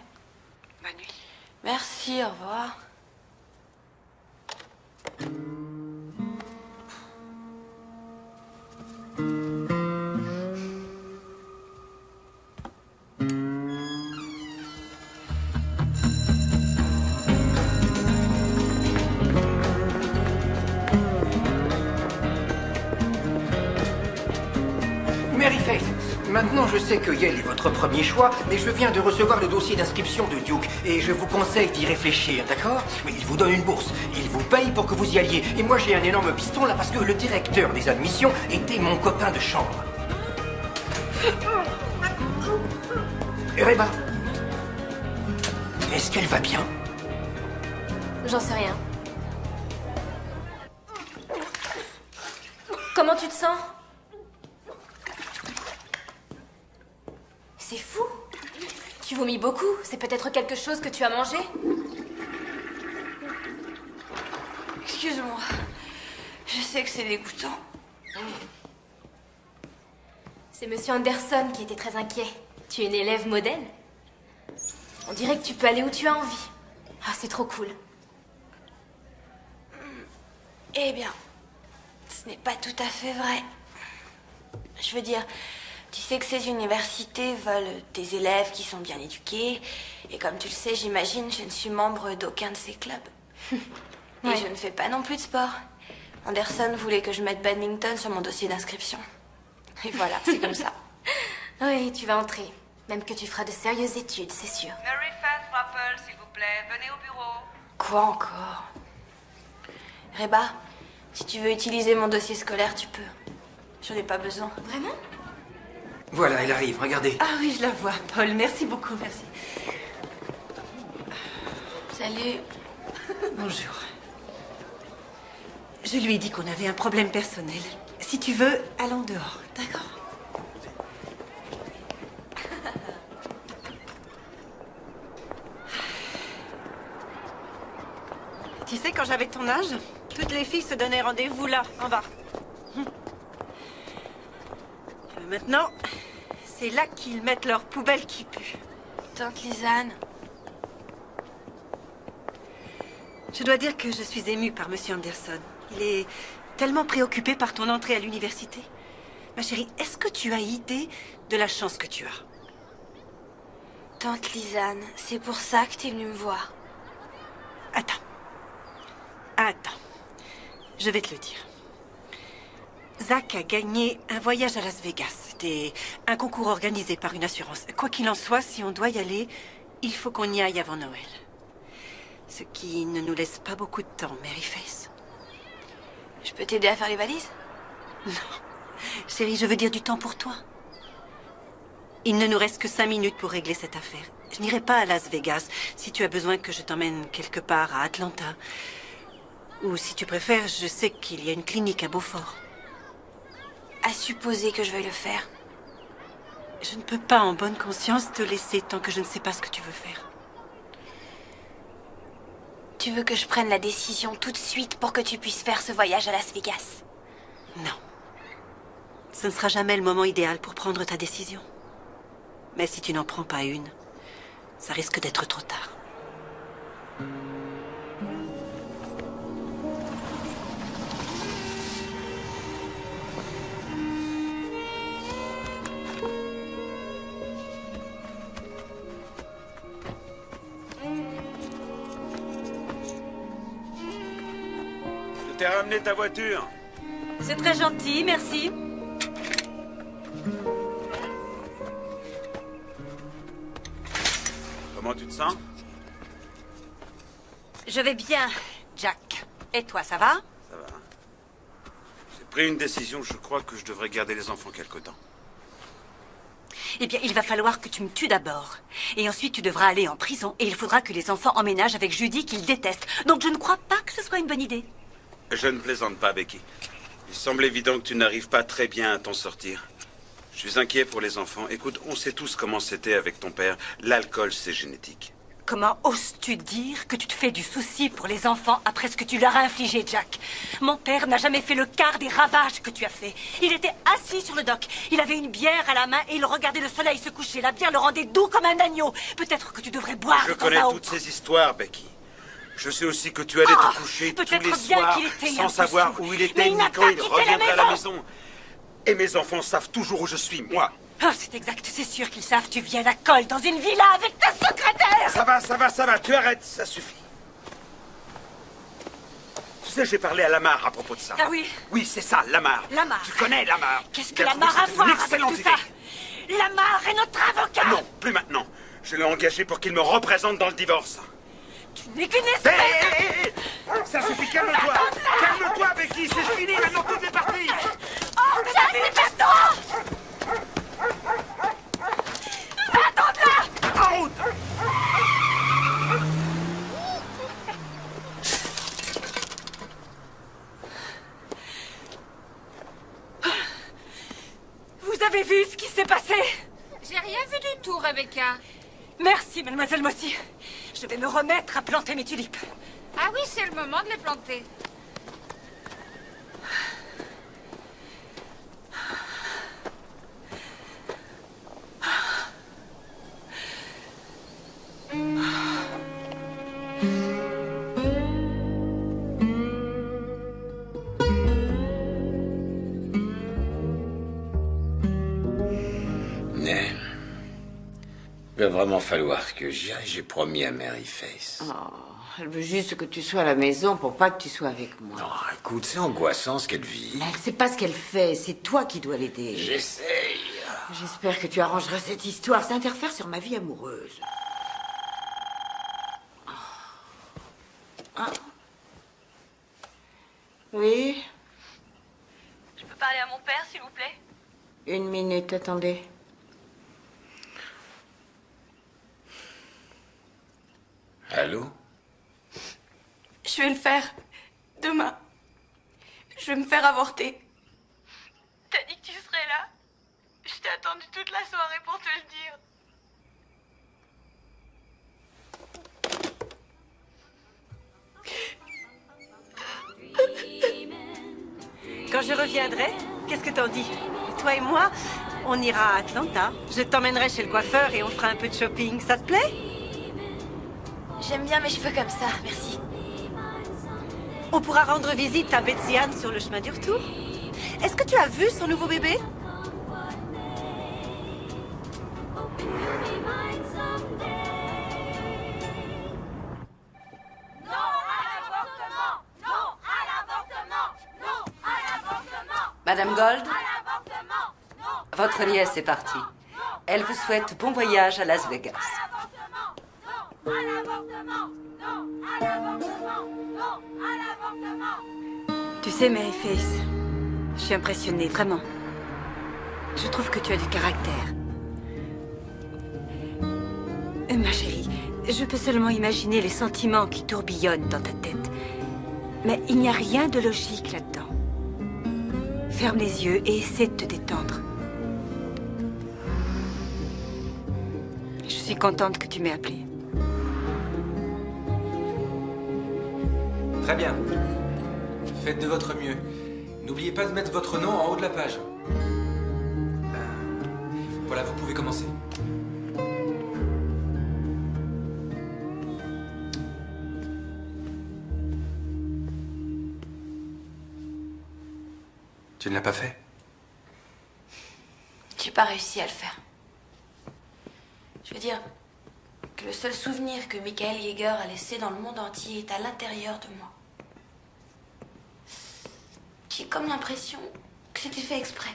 Bonne nuit. Merci, au revoir. Mary Faith, maintenant je sais que Yale est votre premier choix, mais je viens de recevoir le dossier d'inscription de Duke et je vous conseille d'y réfléchir, d'accord? Mais il vous donne une bourse, il vous paye pour que vous y alliez. Et moi j'ai un énorme piston là parce que le directeur des admissions était mon copain de chambre. Reba, est-ce qu'elle va bien? J'en sais rien. Comment tu te sens? C'est fou. Tu vomis beaucoup. C'est peut-être quelque chose que tu as mangé? Excuse-moi. Je sais que c'est dégoûtant. C'est Monsieur Anderson qui était très inquiet. Tu es une élève modèle. On dirait que tu peux aller où tu as envie. Ah, c'est trop cool. Eh bien, ce n'est pas tout à fait vrai. Je veux dire, tu sais que ces universités veulent des élèves qui sont bien éduqués. Et comme tu le sais, j'imagine, je ne suis membre d'aucun de ces clubs. Et Ouais. je ne fais pas non plus de sport. Anderson voulait que je mette badminton sur mon dossier d'inscription. Et voilà, c'est comme ça. Oui, tu vas entrer. Même que tu feras de sérieuses études, c'est sûr. Mary Faith Rappel, s'il vous plaît, venez au bureau. Quoi encore? Reba, si tu veux utiliser mon dossier scolaire, tu peux. J'en ai pas besoin. Vraiment? Voilà, elle arrive, regardez. Ah oui, je la vois, Paul. Merci beaucoup, merci. Salut. Bonjour. Je lui ai dit qu'on avait un problème personnel. Si tu veux, allons dehors, d'accord? Tu sais, quand j'avais ton âge, toutes les filles se donnaient rendez-vous là, en bas. Maintenant, c'est là qu'ils mettent leurs poubelles qui puent. Tante Lisanne. Je dois dire que je suis émue par Monsieur Anderson. Il est tellement préoccupé par ton entrée à l'université. Ma chérie, est-ce que tu as idée de la chance que tu as? Tante Lisanne, c'est pour ça que t'es venue me voir. Attends, je vais te le dire. Zach a gagné un voyage à Las Vegas. C'était un concours organisé par une assurance. Quoi qu'il en soit, si on doit y aller, il faut qu'on y aille avant Noël. Ce qui ne nous laisse pas beaucoup de temps, Maryface. Je peux t'aider à faire les valises? Non. Chérie, je veux dire du temps pour toi. Il ne nous reste que 5 minutes pour régler cette affaire. Je n'irai pas à Las Vegas si tu as besoin que je t'emmène quelque part à Atlanta. Ou si tu préfères, je sais qu'il y a une clinique à Beaufort. À supposer que je veuille le faire. Je ne peux pas en bonne conscience te laisser tant que je ne sais pas ce que tu veux faire. Tu veux que je prenne la décision tout de suite pour que tu puisses faire ce voyage à Las Vegas? Non. Ce ne sera jamais le moment idéal pour prendre ta décision. Mais si tu n'en prends pas une, ça risque d'être trop tard. Je t'ai ramené ta voiture. C'est très gentil, merci. Comment tu te sens? Je vais bien, Jack. Et toi, ça va? Ça va. J'ai pris une décision. Je crois que je devrais garder les enfants quelque temps. Eh bien, il va falloir que tu me tues d'abord. Et ensuite, tu devras aller en prison. Et il faudra que les enfants emménagent avec Judy, qu'ils détestent. Donc, je ne crois pas que ce soit une bonne idée. Je ne plaisante pas, Becky. Il semble évident que tu n'arrives pas très bien à t'en sortir. Je suis inquiet pour les enfants. Écoute, on sait tous comment c'était avec ton père. L'alcool, c'est génétique. Comment oses-tu dire que tu te fais du souci pour les enfants après ce que tu leur as infligé, Jack? Mon père n'a jamais fait le quart des ravages que tu as fait. Il était assis sur le dock. Il avait une bière à la main et il regardait le soleil se coucher. La bière le rendait doux comme un agneau. Peut-être que tu devrais boire Je de temps connais à toutes autre. ces histoires, Becky. Je sais aussi que tu allais te coucher tous les soirs sans savoir où il était ni quand il reviendrait à la maison. Et mes enfants savent toujours où je suis, moi. Oh, c'est exact, c'est sûr qu'ils savent. Tu viens à Cole dans une villa avec ta secrétaire. Ça va, tu arrêtes, ça suffit. Tu sais, j'ai parlé à Lamar à propos de ça. Ah oui? Oui, c'est ça, Lamar. Lamar. Tu connais Lamar. Qu'est-ce que Lamar a à voir avec tout ça? Lamar est notre avocat. Non, plus maintenant. Je l'ai engagé pour qu'il me représente dans le divorce. Tu n'es qu'une espèce. Hé, ça suffit, calme-toi. Calme-toi, Becky, c'est fini, maintenant tout est parti. Oh, dépêche-toi. En route. Vous avez vu ce qui s'est passé? J'ai rien vu du tout, Rebecca. Merci, mademoiselle Mossy. Je vais me remettre à planter mes tulipes. Ah oui, c'est le moment de les planter. Il va vraiment falloir que j'y aille, j'ai promis à Maryface. Oh, elle veut juste que tu sois à la maison pour pas que tu sois avec moi. Non, écoute, c'est angoissant ce qu'elle vit. Mais elle sait pas ce qu'elle fait, c'est toi qui dois l'aider. J'essaye. J'espère que tu arrangeras cette histoire, ça interfère sur ma vie amoureuse. Ah. Oui? Je peux parler à mon père, s'il vous plaît? Une minute, attendez. Allô? Je vais le faire. Demain. Je vais me faire avorter. T'as dit que tu serais là. Je t'ai attendu toute la soirée pour te le dire. Quand je reviendrai, qu'est-ce que t'en dis? Toi et moi, on ira à Atlanta. Je t'emmènerai chez le coiffeur et on fera un peu de shopping. Ça te plaît? J'aime bien mes cheveux comme ça, merci. On pourra rendre visite à Betsy Ann sur le chemin du retour. Est-ce que tu as vu son nouveau bébé? Madame Gold, votre nièce est partie. Elle vous souhaite bon voyage à Las Vegas. Tu sais, Mary Face, je suis impressionnée, vraiment. Je trouve que tu as du caractère. Ma chérie, je peux seulement imaginer les sentiments qui tourbillonnent dans ta tête. Mais il n'y a rien de logique là-dedans. Ferme les yeux et essaie de te détendre. Je suis contente que tu m'aies appelée. Très bien. Faites de votre mieux. N'oubliez pas de mettre votre nom en haut de la page. Voilà, vous pouvez commencer. Tu ne l'as pas fait? J'ai pas réussi à le faire. Je veux dire que le seul souvenir que Michael Yeager a laissé dans le monde entier est à l'intérieur de moi. J'ai comme l'impression que c'était fait exprès.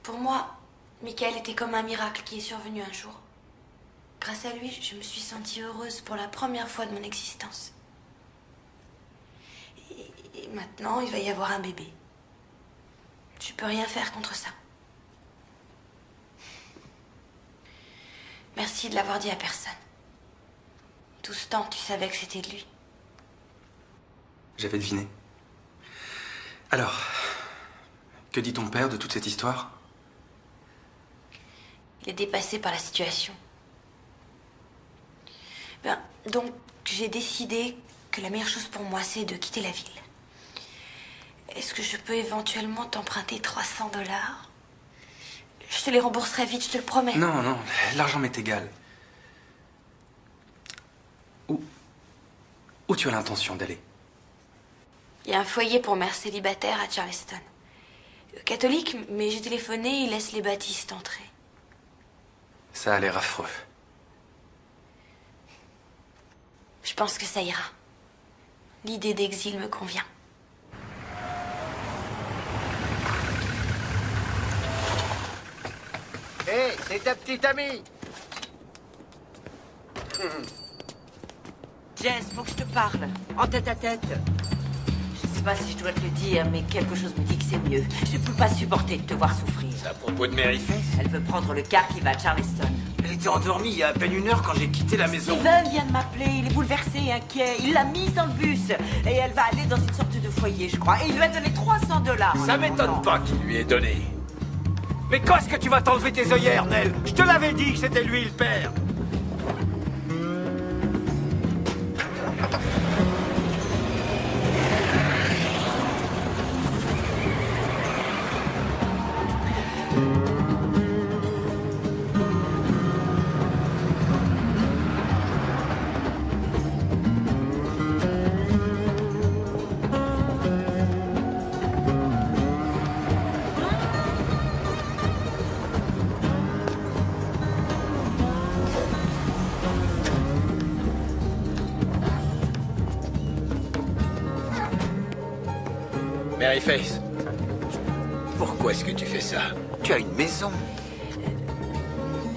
Pour moi, Michael était comme un miracle qui est survenu un jour. Grâce à lui, je me suis sentie heureuse pour la première fois de mon existence. Et maintenant, il va y avoir un bébé. Je peux rien faire contre ça. Merci de l'avoir dit à personne. Tout ce temps, tu savais que c'était de lui. J'avais deviné. Alors, que dit ton père de toute cette histoire? Il est dépassé par la situation. Donc, j'ai décidé que la meilleure chose pour moi, c'est de quitter la ville. Est-ce que je peux éventuellement t'emprunter 300 $? Je te les rembourserai vite, je te le promets. Non, non, l'argent m'est égal. Où tu as l'intention d'aller? Il y a un foyer pour mères célibataires à Charleston. Catholique, mais j'ai téléphoné, ils laissent les baptistes entrer. Ça a l'air affreux. Je pense que ça ira. L'idée d'exil me convient. Hé, c'est ta petite amie. Jess, faut que je te parle. En tête à tête. Je sais pas si je dois te le dire, mais quelque chose me dit que c'est mieux. Je peux pas supporter de te voir souffrir. C'est à propos de Mary Face? Elle veut prendre le car qui va à Charleston. Elle était endormie il y a à peine 1 heure quand j'ai quitté la maison. Steven vient de m'appeler, il est bouleversé, inquiet. Il l'a mise dans le bus. Et elle va aller dans une sorte de foyer, je crois. Et il lui a donné 300 $. Ça m'étonne pas qu'il lui ait donné. Mais quand est-ce que tu vas t'enlever tes œillères, Nell? Je te l'avais dit que c'était lui le père. Mary Face, pourquoi est-ce que tu fais ça? Tu as une maison.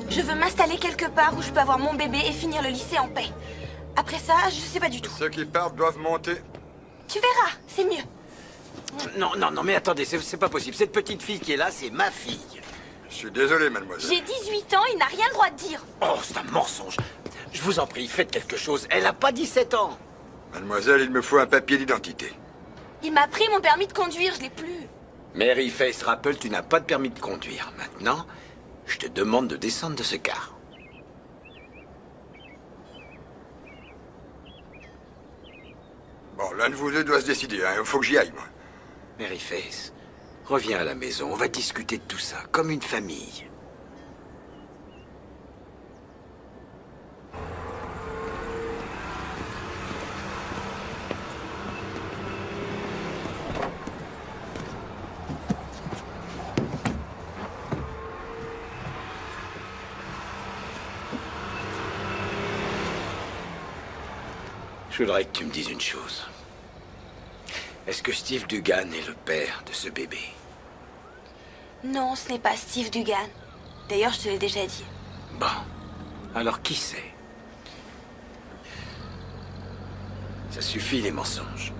Je veux m'installer quelque part où je peux avoir mon bébé et finir le lycée en paix. Après ça, je sais pas du tout. Ceux qui partent doivent monter. Tu verras, c'est mieux. Non, non, non, mais attendez, c'est pas possible. Cette petite fille qui est là, c'est ma fille. Je suis désolé, mademoiselle. J'ai 18 ans, il n'a rien le droit de dire. Oh, c'est un mensonge. Je vous en prie, faites quelque chose. Elle a pas 17 ans. Mademoiselle, il me faut un papier d'identité. Il m'a pris mon permis de conduire, je l'ai plus. Mary Faith Rappel, tu n'as pas de permis de conduire. Maintenant, je te demande de descendre de ce car. Bon, l'un de vous deux doit se décider, hein. Il faut que j'y aille, moi. Mary Faith, reviens à la maison. On va discuter de tout ça, comme une famille. Je voudrais que tu me dises une chose. Est-ce que Steve Dugan est le père de ce bébé? Non, ce n'est pas Steve Dugan. D'ailleurs, je te l'ai déjà dit. Bon. Alors qui c'est? Ça suffit les mensonges.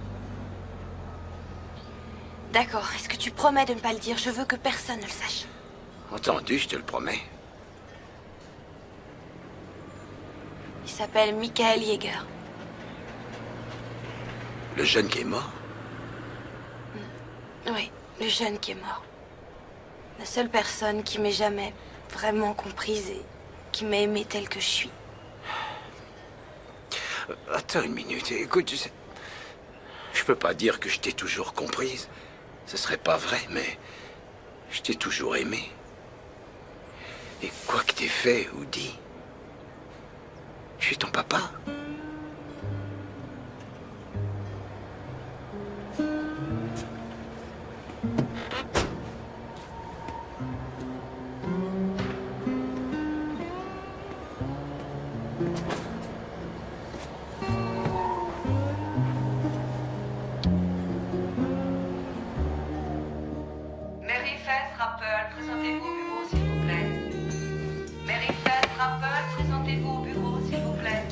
D'accord, est-ce que tu promets de ne pas le dire? Je veux que personne ne le sache. Entendu, je te le promets. Il s'appelle Michael Yeager. Le jeune qui est mort? Oui, le jeune qui est mort. La seule personne qui m'ait jamais vraiment comprise et qui m'a aimée telle que je suis. Attends une minute, écoute, tu sais... Je peux pas dire que je t'ai toujours comprise. Ce serait pas vrai, mais... Je t'ai toujours aimé. Et quoi que t'aies fait ou dit... Je suis ton papa. Mary Faith Rappel, présentez-vous au bureau, s'il vous plaît. Mary Faith Rappel, présentez-vous au bureau, s'il vous plaît.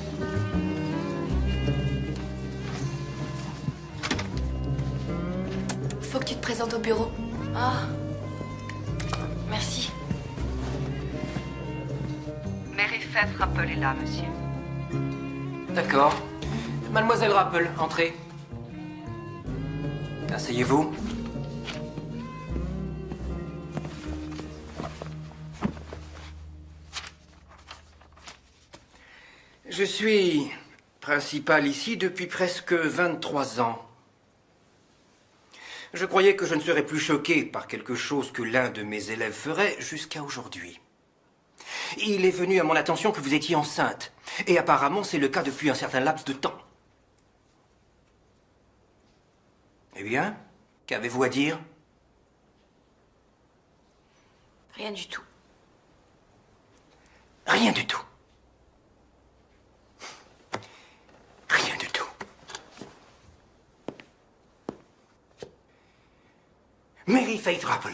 Faut que tu te présentes au bureau. Ah. Merci. Mary Faith Rappel est là, monsieur. D'accord. Mademoiselle Rappel, entrez. Asseyez-vous. Je suis principal ici depuis presque 23 ans. Je croyais que je ne serais plus choqué par quelque chose que l'un de mes élèves ferait jusqu'à aujourd'hui. Il est venu à mon attention que vous étiez enceinte. Et apparemment, c'est le cas depuis un certain laps de temps. Eh bien, qu'avez-vous à dire? Rien du tout. Rien du tout. Rien du tout. Mary Faith Rappel,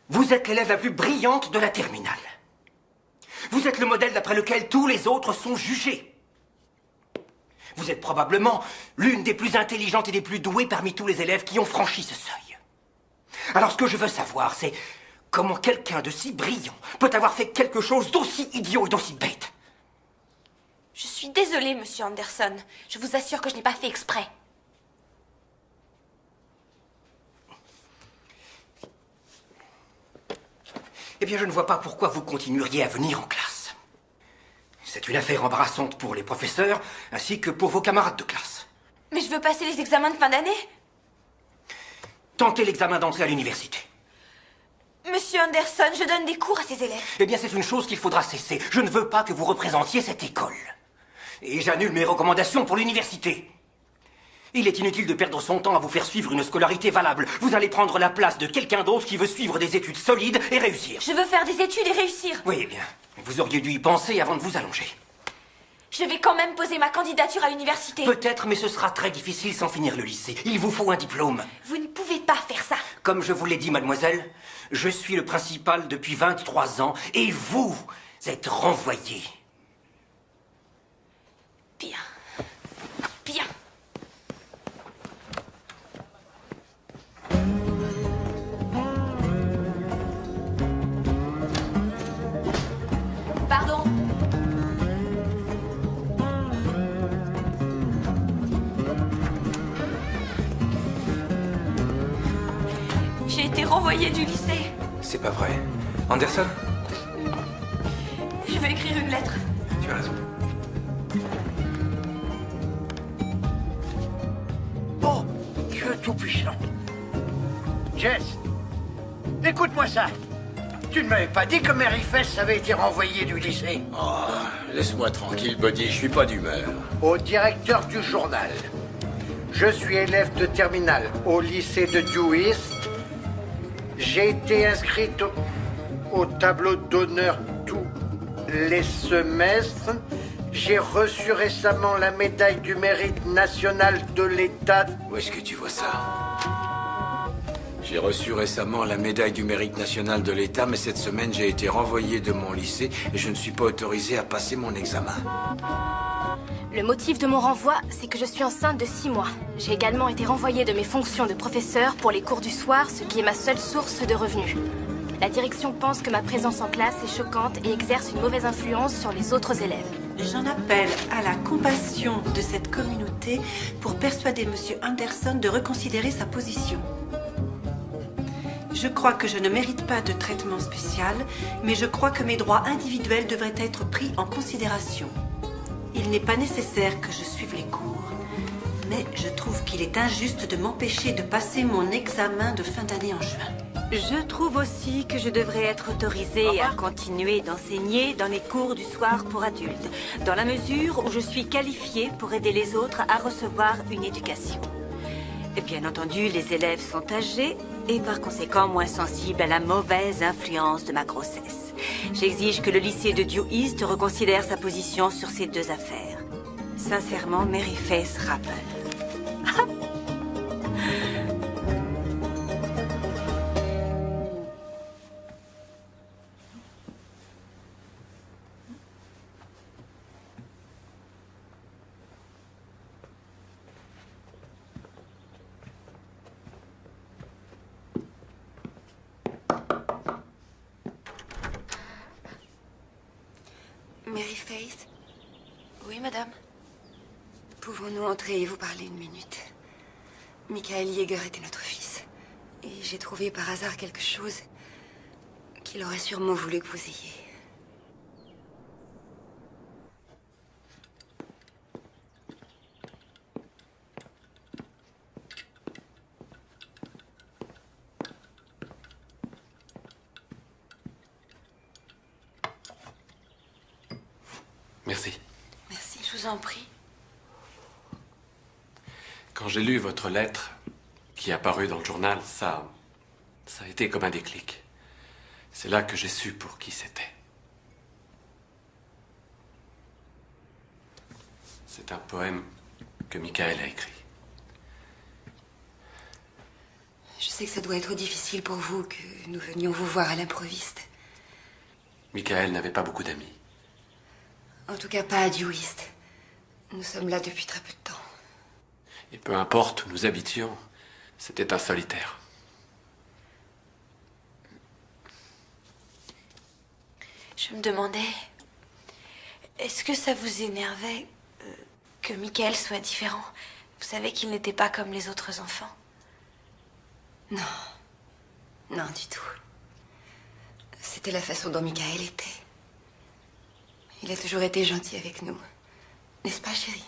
vous êtes l'élève la plus brillante de la terminale. Vous êtes le modèle d'après lequel tous les autres sont jugés. Vous êtes probablement l'une des plus intelligentes et des plus douées parmi tous les élèves qui ont franchi ce seuil. Alors ce que je veux savoir, c'est comment quelqu'un de si brillant peut avoir fait quelque chose d'aussi idiot et d'aussi bête. Je suis désolée, monsieur Anderson. Je vous assure que je n'ai pas fait exprès. Eh bien, je ne vois pas pourquoi vous continueriez à venir en classe. C'est une affaire embarrassante pour les professeurs, ainsi que pour vos camarades de classe. Mais je veux passer les examens de fin d'année. Tentez l'examen d'entrée à l'université. Monsieur Anderson, je donne des cours à ces élèves. Eh bien, c'est une chose qu'il faudra cesser. Je ne veux pas que vous représentiez cette école. Et j'annule mes recommandations pour l'université. Il est inutile de perdre son temps à vous faire suivre une scolarité valable. Vous allez prendre la place de quelqu'un d'autre qui veut suivre des études solides et réussir. Je veux faire des études et réussir. Oui, eh bien, vous auriez dû y penser avant de vous allonger. Je vais quand même poser ma candidature à l'université. Peut-être, mais ce sera très difficile sans finir le lycée. Il vous faut un diplôme. Vous ne pouvez pas faire ça. Comme je vous l'ai dit, mademoiselle, je suis le principal depuis 23 ans et vous êtes renvoyé. Bien. Bien. Pardon. J'ai été renvoyée du lycée. C'est pas vrai. Anderson, Je vais écrire une lettre. tu as raison. Oh, Dieu tout-puissant. Jess, écoute-moi ça. Tu ne m'avais pas dit que Mary Fess avait été renvoyée du lycée. Oh, laisse-moi tranquille, Buddy, je suis pas d'humeur. Au directeur du journal. Je suis élève de terminale au lycée de Dewist. J'ai été inscrite au tableau d'honneur tous les semestres. J'ai reçu récemment la médaille du mérite national de l'État. Où est-ce que tu vois ça? J'ai reçu récemment la médaille du mérite national de l'État, mais cette semaine, j'ai été renvoyé de mon lycée et je ne suis pas autorisé à passer mon examen. Le motif de mon renvoi, c'est que je suis enceinte de 6 mois. J'ai également été renvoyée de mes fonctions de professeur pour les cours du soir, ce qui est ma seule source de revenus. La direction pense que ma présence en classe est choquante et exerce une mauvaise influence sur les autres élèves. J'en appelle à la compassion de cette communauté pour persuader Monsieur Anderson de reconsidérer sa position. Je crois que je ne mérite pas de traitement spécial, mais je crois que mes droits individuels devraient être pris en considération. Il n'est pas nécessaire que je suive les cours, mais je trouve qu'il est injuste de m'empêcher de passer mon examen de fin d'année en juin. Je trouve aussi que je devrais être autorisée à continuer d'enseigner dans les cours du soir pour adultes, dans la mesure où je suis qualifiée pour aider les autres à recevoir une éducation. Et bien entendu, les élèves sont âgés et par conséquent moins sensibles à la mauvaise influence de ma grossesse. J'exige que le lycée de Dew East reconsidère sa position sur ces deux affaires. Sincèrement, Mary Faith Rapple. Mary Faith? Oui, madame. Pouvons-nous entrer et vous parler une minute? Michael Yeager était notre fils. Et j'ai trouvé par hasard quelque chose qu'il aurait sûrement voulu que vous ayez. Merci. Merci, je vous en prie. Quand j'ai lu votre lettre, qui est apparue dans le journal, ça a été comme un déclic. C'est là que j'ai su pour qui c'était. C'est un poème que Michael a écrit. Je sais que ça doit être difficile pour vous que nous venions vous voir à l'improviste. Michael n'avait pas beaucoup d'amis. En tout cas, pas à Dew East. Nous sommes là depuis très peu de temps. Et peu importe où nous habitions, c'était un solitaire. Je me demandais, est-ce que ça vous énervait que Michael soit différent? Vous savez qu'il n'était pas comme les autres enfants. Non. Non, du tout. C'était la façon dont Michael était. Il a toujours été gentil avec nous. N'est-ce pas, chérie?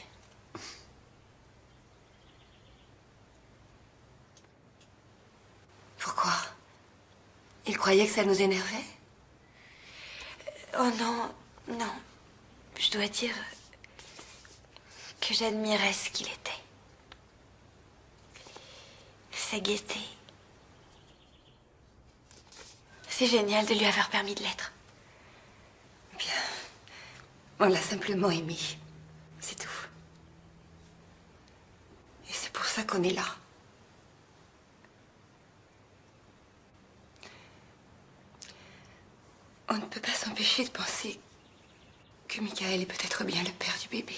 Pourquoi? Il croyait que ça nous énervait? Oh non, non. Je dois dire que j'admirais ce qu'il était. Sa gaieté. C'est génial de lui avoir permis de l'être. Bien. On l'a simplement aimé. C'est tout. Et c'est pour ça qu'on est là. On ne peut pas s'empêcher de penser que Michael est peut-être bien le père du bébé.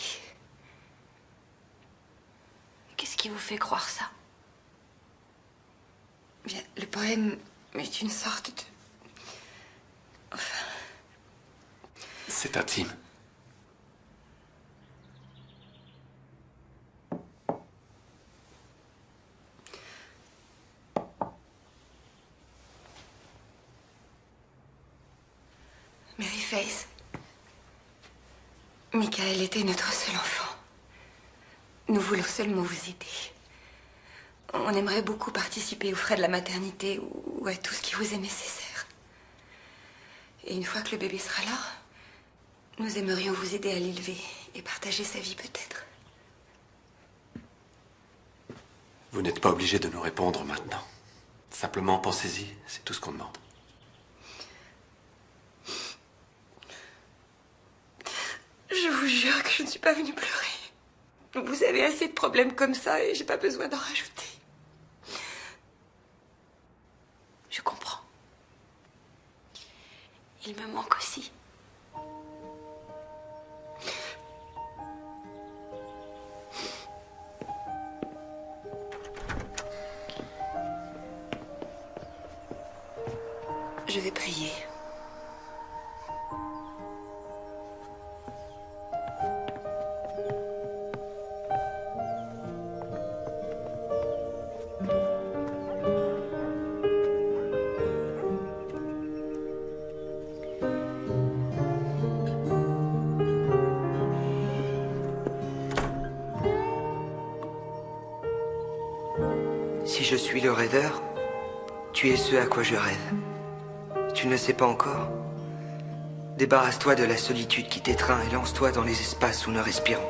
Qu'est-ce qui vous fait croire ça? Bien, le poème est une sorte de... Enfin... C'est intime. Maryface. Michael était notre seul enfant. Nous voulons seulement vous aider. On aimerait beaucoup participer aux frais de la maternité ou à tout ce qui vous est nécessaire. Et une fois que le bébé sera là, nous aimerions vous aider à l'élever et partager sa vie peut-être. Vous n'êtes pas obligé de nous répondre maintenant. Simplement pensez-y, c'est tout ce qu'on demande. Je vous jure que je ne suis pas venue pleurer. Vous avez assez de problèmes comme ça et j'ai pas besoin d'en rajouter. Je comprends. Il me manque aussi. Je vais prier. Si je suis le rêveur, tu es ce à quoi je rêve. Tu ne sais pas encore? Débarrasse-toi de la solitude qui t'étreint et lance-toi dans les espaces où nous respirons.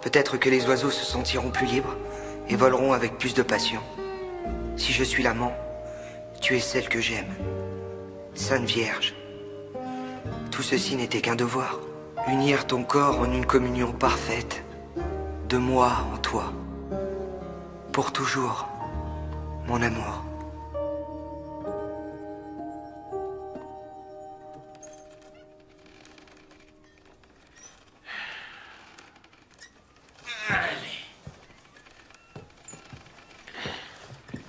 Peut-être que les oiseaux se sentiront plus libres et voleront avec plus de passion. Si je suis l'amant, tu es celle que j'aime. Sainte Vierge. Tout ceci n'était qu'un devoir. Unir ton corps en une communion parfaite. De moi en toi. Pour toujours, mon amour.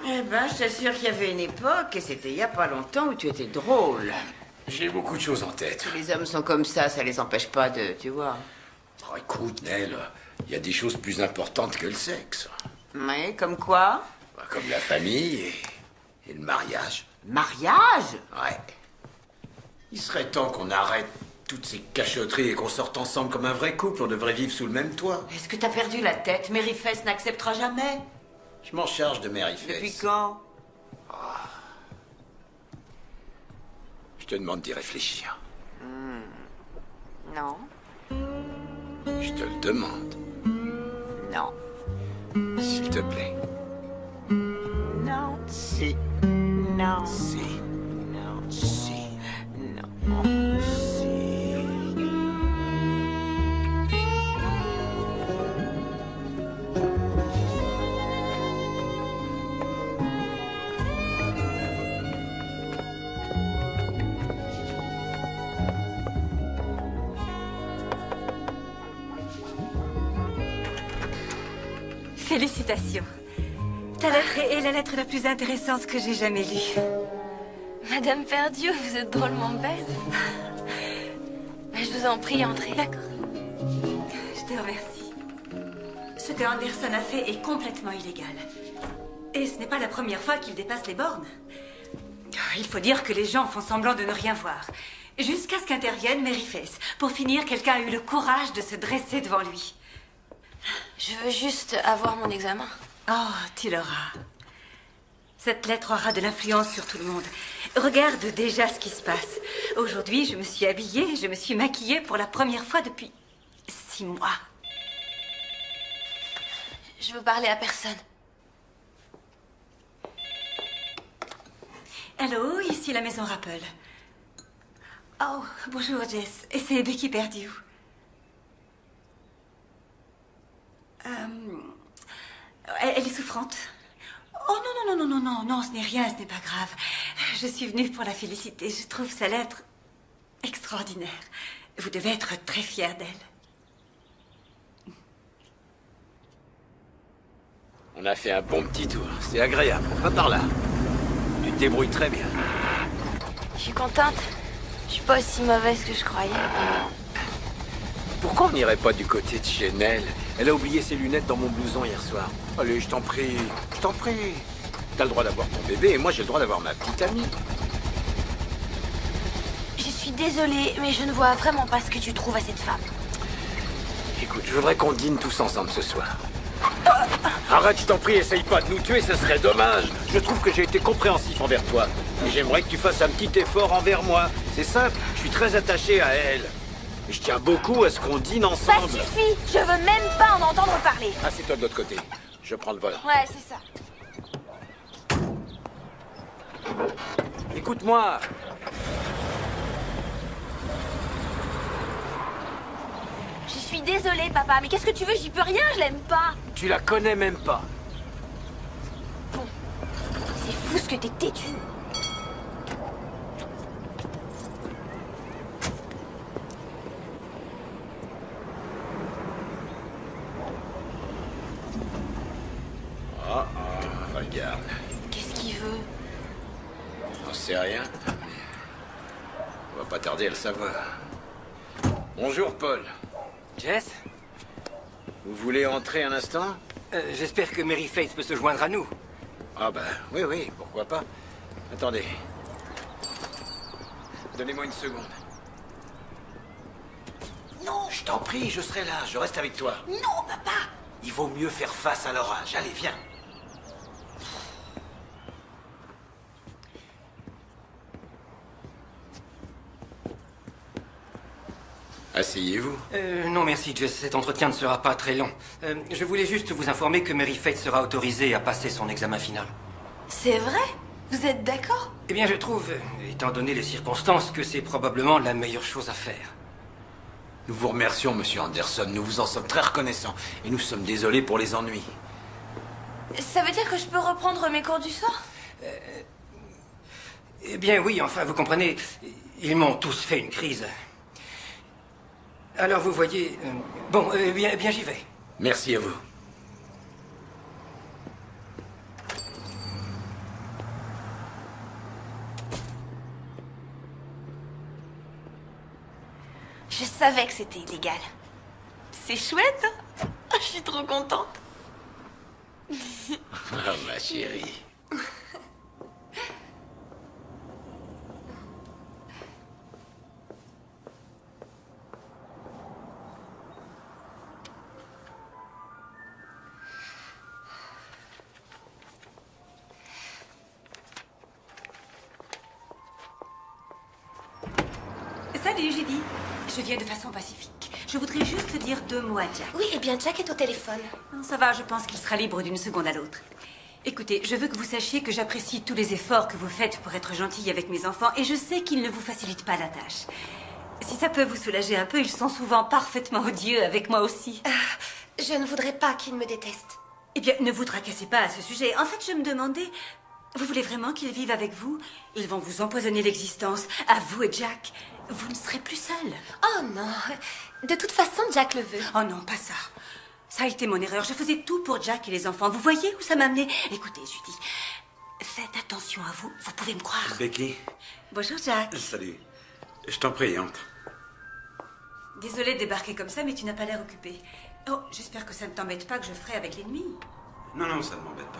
Eh ben, je t'assure qu'il y avait une époque, et c'était il y a pas longtemps, où tu étais drôle. J'ai beaucoup de choses en tête. Tous les hommes sont comme ça les empêche pas de... Tu vois. Oh, écoute, Nell, il y a des choses plus importantes que le sexe. Mais comme quoi? Comme la famille et le mariage. Mariage? Ouais. Il serait temps qu'on arrête toutes ces cachotteries et qu'on sorte ensemble comme un vrai couple. On devrait vivre sous le même toit. Est-ce que t'as perdu la tête? Maryface n'acceptera jamais. Je m'en charge de Maryface. Depuis quand? Je te demande d'y réfléchir. Non. Je te le demande. Non. S'il te plaît. Non. Si. Non. Si. Non. Si. Non. Félicitations. Ta lettre est la lettre la plus intéressante que j'ai jamais lue. Madame Perdieu, vous êtes drôlement belle. Je vous en prie, entrez. D'accord. Je te remercie. Ce que Anderson a fait est complètement illégal. Et ce n'est pas la première fois qu'il dépasse les bornes. Il faut dire que les gens font semblant de ne rien voir. Jusqu'à ce qu'intervienne Maryface. Pour finir, quelqu'un a eu le courage de se dresser devant lui. Je veux juste avoir mon examen. Oh, tu l'auras. Cette lettre aura de l'influence sur tout le monde. Regarde déjà ce qui se passe. Aujourd'hui, je me suis habillée, je me suis maquillée pour la première fois depuis 6 mois. Je veux parler à personne. Allô, ici la maison Rappel. Oh, bonjour Jess. Et c'est Becky Perdue. Elle est souffrante. Oh non, ce n'est rien, ce n'est pas grave. Je suis venue pour la féliciter. Je trouve sa lettre extraordinaire. Vous devez être très fière d'elle. On a fait un bon petit tour. C'est agréable. Va par là. Tu te débrouilles très bien. Je suis contente. Je suis pas aussi mauvaise que je croyais. Pourquoi on n'irait pas du côté de chez Nell? Elle a oublié ses lunettes dans mon blouson hier soir. Allez, je t'en prie. Je t'en prie. T'as le droit d'avoir ton bébé et moi j'ai le droit d'avoir ma petite amie. Je suis désolée, mais je ne vois vraiment pas ce que tu trouves à cette femme. Écoute, je voudrais qu'on dîne tous ensemble ce soir. Arrête, je t'en prie, essaye pas de nous tuer, ce serait dommage. Je trouve que j'ai été compréhensif envers toi. Et j'aimerais que tu fasses un petit effort envers moi. C'est simple, je suis très attaché à elle. Et je tiens beaucoup à ce qu'on dîne Ça ensemble. suffit! Je veux même pas en entendre parler. Assieds-toi de l'autre côté. Je prends le volant. Ouais, c'est ça. Écoute-moi. Je suis désolée, papa, mais qu'est-ce que tu veux? J'y peux rien, je l'aime pas. Tu la connais même pas. C'est fou ce que t'es têtu. Regarde. Qu'est-ce qu'il veut? J'en sais rien. On va pas tarder à le savoir. Bonjour, Paul. Jess? Vous voulez entrer un instant? J'espère que Mary Faith peut se joindre à nous. Ah bah, oui, pourquoi pas. Attendez. Donnez-moi une seconde. Non! Je t'en prie, je serai là, je reste avec toi. Non, papa! Il vaut mieux faire face à l'orage. Allez, viens. Asseyez-vous. Non merci, Jess, cet entretien ne sera pas très long. Je voulais juste vous informer que Mary Faith sera autorisée à passer son examen final. C'est vrai? Vous êtes d'accord? Eh bien, je trouve, étant donné les circonstances, que c'est probablement la meilleure chose à faire. Nous vous remercions, monsieur Anderson. Nous vous en sommes très reconnaissants. Et nous sommes désolés pour les ennuis. Ça veut dire que je peux reprendre mes cours du soir? Eh bien oui, enfin, vous comprenez, ils m'ont tous fait une crise. Alors vous voyez... bien j'y vais. Merci à vous. Je savais que c'était illégal. C'est chouette, hein? Je suis trop contente. Ah, ma chérie. Salut, Judy. Je viens de façon pacifique. Je voudrais juste dire 2 mots à Jack. Oui, eh bien, Jack est au téléphone. Ça va, je pense qu'il sera libre d'une seconde à l'autre. Écoutez, je veux que vous sachiez que j'apprécie tous les efforts que vous faites pour être gentille avec mes enfants et je sais qu'ils ne vous facilitent pas la tâche. Si ça peut vous soulager un peu, ils sont souvent parfaitement odieux avec moi aussi. Je ne voudrais pas qu'ils me détestent. Eh bien, ne vous tracassez pas à ce sujet. En fait, je me demandais... Vous voulez vraiment qu'ils vivent avec vous? Ils vont vous empoisonner l'existence. À vous et Jack. Vous ne serez plus seuls. Oh non. De toute façon, Jack le veut. Oh non, pas ça. Ça a été mon erreur. Je faisais tout pour Jack et les enfants. Vous voyez où ça m'a amené? Écoutez, Judy, faites attention à vous. Vous pouvez me croire. Becky. Bonjour, Jack. Salut. Je t'en prie, entre. Désolée de débarquer comme ça, mais tu n'as pas l'air occupé. Oh, j'espère que ça ne t'embête pas que je ferai avec l'ennemi. Non, ça ne m'embête pas.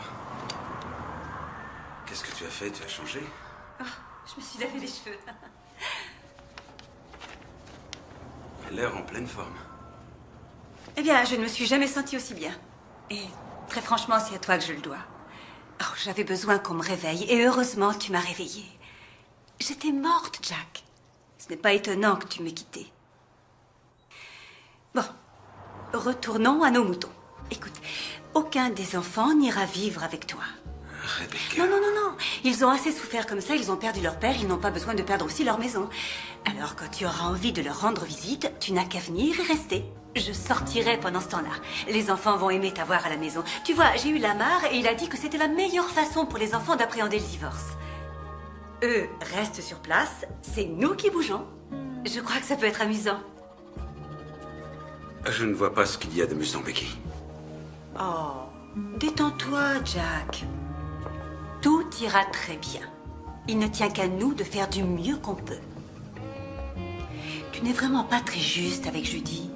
Qu'est-ce que tu as fait? Tu as changé? Oh, je me suis lavé les cheveux. Elle a l'air en pleine forme. Eh bien, je ne me suis jamais sentie aussi bien. Et très franchement, c'est à toi que je le dois. Oh, j'avais besoin qu'on me réveille, et heureusement, tu m'as réveillée. J'étais morte, Jack. Ce n'est pas étonnant que tu m'aies quittée. Bon, retournons à nos moutons. Écoute, aucun des enfants n'ira vivre avec toi. Rebecca. Non. Ils ont assez souffert comme ça, ils ont perdu leur père, ils n'ont pas besoin de perdre aussi leur maison. Alors, quand tu auras envie de leur rendre visite, tu n'as qu'à venir et rester. Je sortirai pendant ce temps-là. Les enfants vont aimer t'avoir à la maison. Tu vois, j'ai eu Lamar et il a dit que c'était la meilleure façon pour les enfants d'appréhender le divorce. Eux restent sur place, c'est nous qui bougeons. Je crois que ça peut être amusant. Je ne vois pas ce qu'il y a d'amusant, Becky. Oh, détends-toi, Jack. Tout ira très bien. Il ne tient qu'à nous de faire du mieux qu'on peut. Tu n'es vraiment pas très juste avec Judy.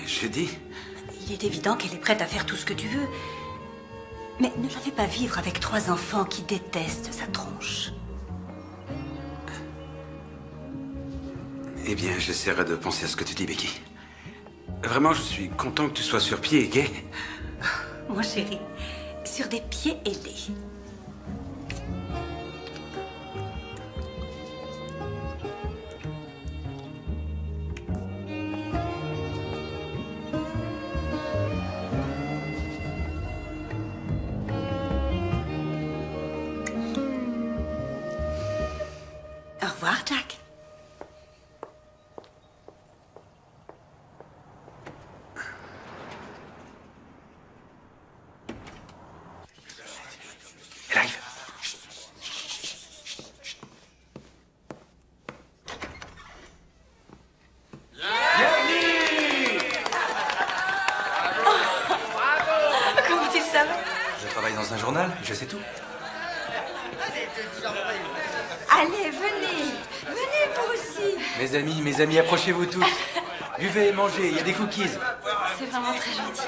Judy? Il est évident qu'elle est prête à faire tout ce que tu veux. Mais ne la fais pas vivre avec 3 enfants qui détestent sa tronche. Eh bien, j'essaierai de penser à ce que tu dis, Becky. Vraiment, je suis content que tu sois sur pied et gai. Mon chéri, sur des pieds ailés. Au revoir, Jack. Elle arrive. Comment tu le savais? Je travaille dans un journal, je sais tout. Allez, venez. Venez, vous aussi. Mes amis, approchez-vous tous. Buvez, mangez, il y a des cookies. C'est vraiment très gentil.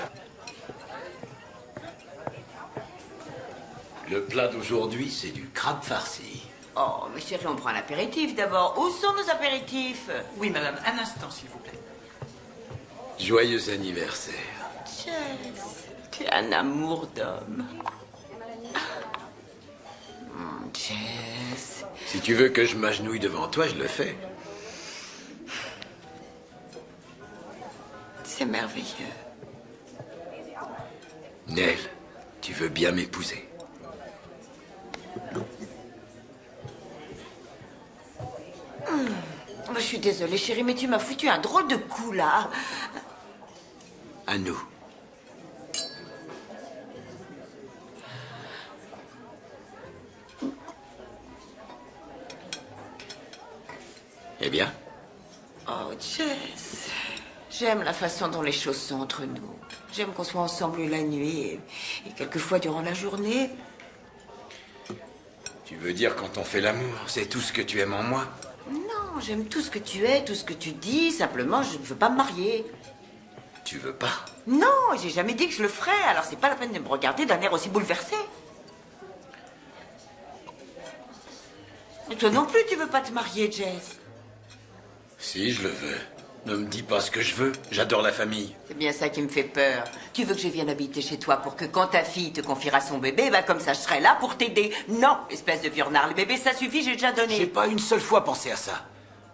Le plat d'aujourd'hui, c'est du crabe farci. Oh, mais chérie, on prend un apéritif d'abord. Où sont nos apéritifs? Oui, madame, un instant, s'il vous plaît. Joyeux anniversaire. Jess, tu es un amour d'homme. Jess. Si tu veux que je m'agenouille devant toi, je le fais. C'est merveilleux. Nell, tu veux bien m'épouser? Je suis désolée, chérie, mais tu m'as foutu un drôle de coup, là. À nous. Eh bien? Oh, Jess. J'aime la façon dont les choses sont entre nous. J'aime qu'on soit ensemble la nuit et quelquefois durant la journée. Tu veux dire quand on fait l'amour, c'est tout ce que tu aimes en moi? Non, j'aime tout ce que tu es, tout ce que tu dis. Simplement, je ne veux pas me marier. Tu veux pas? Non, j'ai jamais dit que je le ferais. Alors c'est pas la peine de me regarder d'un air aussi bouleversé. Et toi non plus, tu veux pas te marier, Jess? Si, je le veux. Ne me dis pas ce que je veux. J'adore la famille. C'est bien ça qui me fait peur. Tu veux que je vienne habiter chez toi pour que quand ta fille te confiera son bébé, bah comme ça je serai là pour t'aider. Non, espèce de vieux renard. Le bébé, ça suffit, j'ai déjà donné. J'ai pas une seule fois pensé à ça.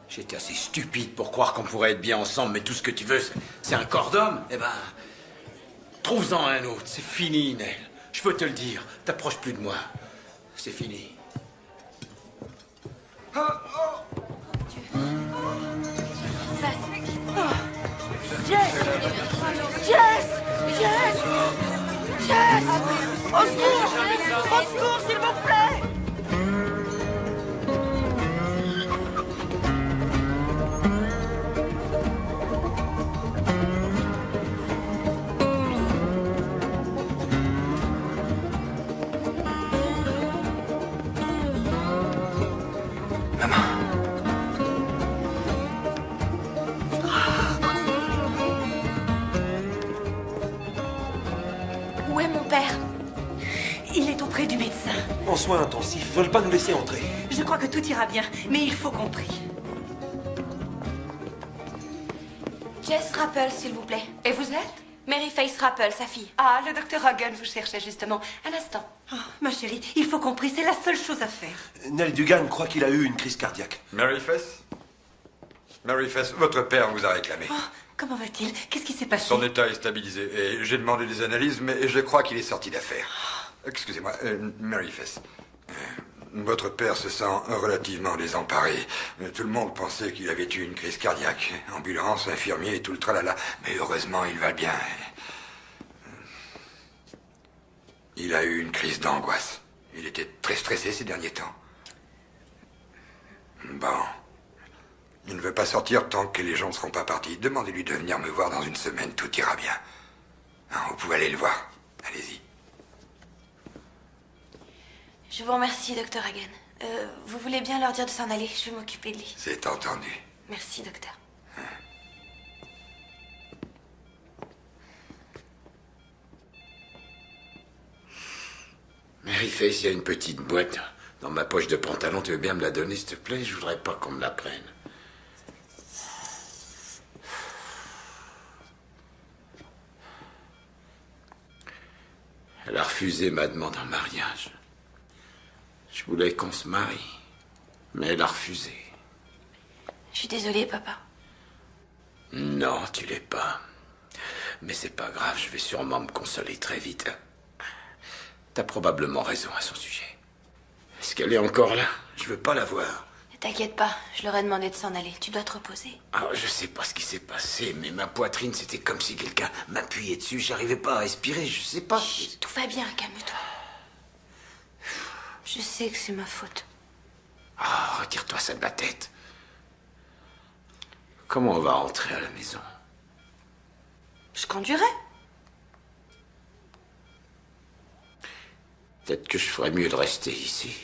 J'étais assez stupide pour croire qu'on pourrait être bien ensemble, mais tout ce que tu veux, c'est un corps d'homme. Eh ben, trouve-en un autre. C'est fini, Nell. Je peux te le dire. T'approches plus de moi. C'est fini. Jess! Jess! Jess! Jess! Au secours! Au secours, s'il vous plaît! Où est mon père? Il est auprès du médecin. En soins intensifs, veulent pas nous laisser entrer. Je crois que tout ira bien, mais il faut qu'on prie. Jess Rappel, s'il vous plaît. Et vous êtes? Mary Face Rappel, sa fille. Ah, le docteur Hogan vous cherchait justement. Un instant. Oh, ma chérie, il faut qu'on prie, c'est la seule chose à faire. Nell Dugan croit qu'il a eu une crise cardiaque. Mary Fess? Mary Fess, votre père vous a réclamé. Oh, comment va-t-il? Qu'est-ce qui s'est passé? Son état est stabilisé et j'ai demandé des analyses, mais je crois qu'il est sorti d'affaire. Excusez-moi, Mary Fess. Votre père se sent relativement désemparé. Tout le monde pensait qu'il avait eu une crise cardiaque. Ambulance, infirmier et tout le tralala. Mais heureusement, il va bien. Il a eu une crise d'angoisse. Il était très stressé ces derniers temps. Bon. Il ne veut pas sortir tant que les gens ne seront pas partis. Demandez-lui de venir me voir dans une semaine, tout ira bien. Vous pouvez aller le voir. Allez-y. Je vous remercie, docteur Hagen. Vous voulez bien leur dire de s'en aller? Je vais m'occuper de lui. C'est entendu. Merci, docteur. Mary Face, il y a une petite boîte dans ma poche de pantalon. Tu veux bien me la donner, s'il te plaît? Je voudrais pas qu'on me la prenne. Elle a refusé ma demande en mariage. Je voulais qu'on se marie, mais elle a refusé. Je suis désolée, papa. Non, tu l'es pas. Mais c'est pas grave, je vais sûrement me consoler très vite. T'as probablement raison à son sujet. Est-ce qu'elle est encore là? Je veux pas la voir. T'inquiète pas, je leur ai demandé de s'en aller. Tu dois te reposer. Ah, je sais pas ce qui s'est passé, mais ma poitrine, c'était comme si quelqu'un m'appuyait dessus. J'arrivais pas à respirer, je sais pas. Chut, tout va bien, calme-toi. Je sais que c'est ma faute. Ah, retire-toi ça de la tête. Comment on va rentrer à la maison? Je conduirai. Peut-être que je ferais mieux de rester ici.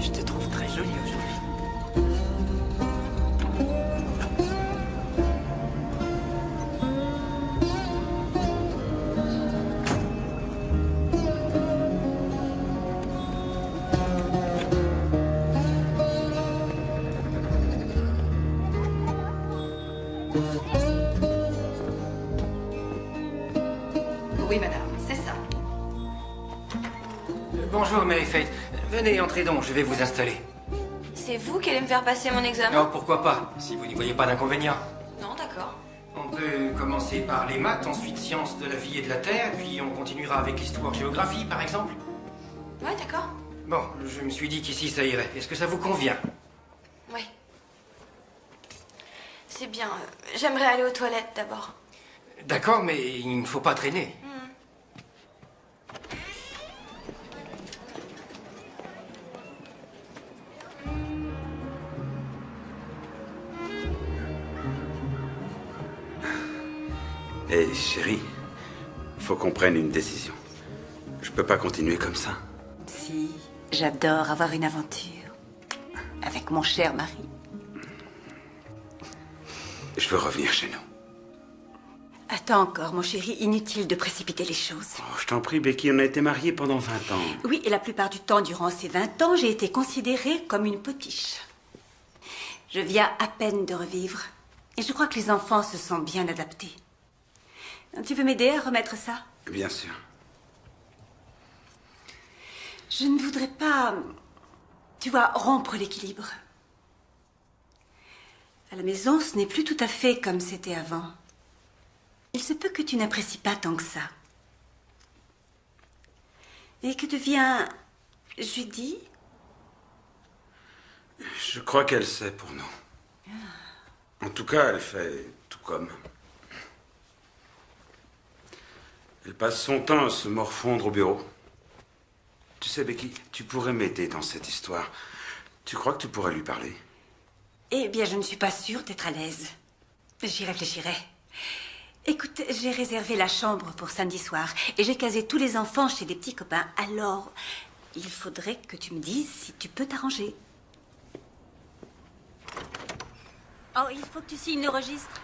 Je te trouve très jolie aujourd'hui. Oui, madame, c'est ça. Bonjour, Mary Faith. Venez, entrez donc, je vais vous installer. C'est vous qui allez me faire passer mon examen? Non, pourquoi pas, si vous n'y voyez pas d'inconvénient. Non, d'accord. On peut commencer par les maths, ensuite sciences de la vie et de la terre, puis on continuera avec l'histoire-géographie, par exemple. Ouais, d'accord. Bon, je me suis dit qu'ici ça irait. Est-ce que ça vous convient? Ouais. C'est bien. J'aimerais aller aux toilettes d'abord. D'accord, mais il ne faut pas traîner. Hé, chérie, faut qu'on prenne une décision. Je peux pas continuer comme ça. Si, j'adore avoir une aventure. Avec mon cher mari. Je veux revenir chez nous. Attends encore, mon chéri, inutile de précipiter les choses. Oh, je t'en prie, Becky, on a été mariés pendant 20 ans. Oui, et la plupart du temps, durant ces 20 ans, j'ai été considérée comme une potiche. Je viens à peine de revivre. Et je crois que les enfants se sont bien adaptés. Tu veux m'aider à remettre ça? Bien sûr. Je ne voudrais pas, tu vois, rompre l'équilibre. À la maison, ce n'est plus tout à fait comme c'était avant. Il se peut que tu n'apprécies pas tant que ça. Et que devient Judy? Je crois qu'elle sait pour nous. En tout cas, elle fait tout comme. Elle passe son temps à se morfondre au bureau. Tu sais, Becky, tu pourrais m'aider dans cette histoire. Tu crois que tu pourrais lui parler? Eh bien, je ne suis pas sûre d'être à l'aise. J'y réfléchirai. Écoute, j'ai réservé la chambre pour samedi soir et j'ai casé tous les enfants chez des petits copains. Alors, il faudrait que tu me dises si tu peux t'arranger. Oh, il faut que tu signes le registre.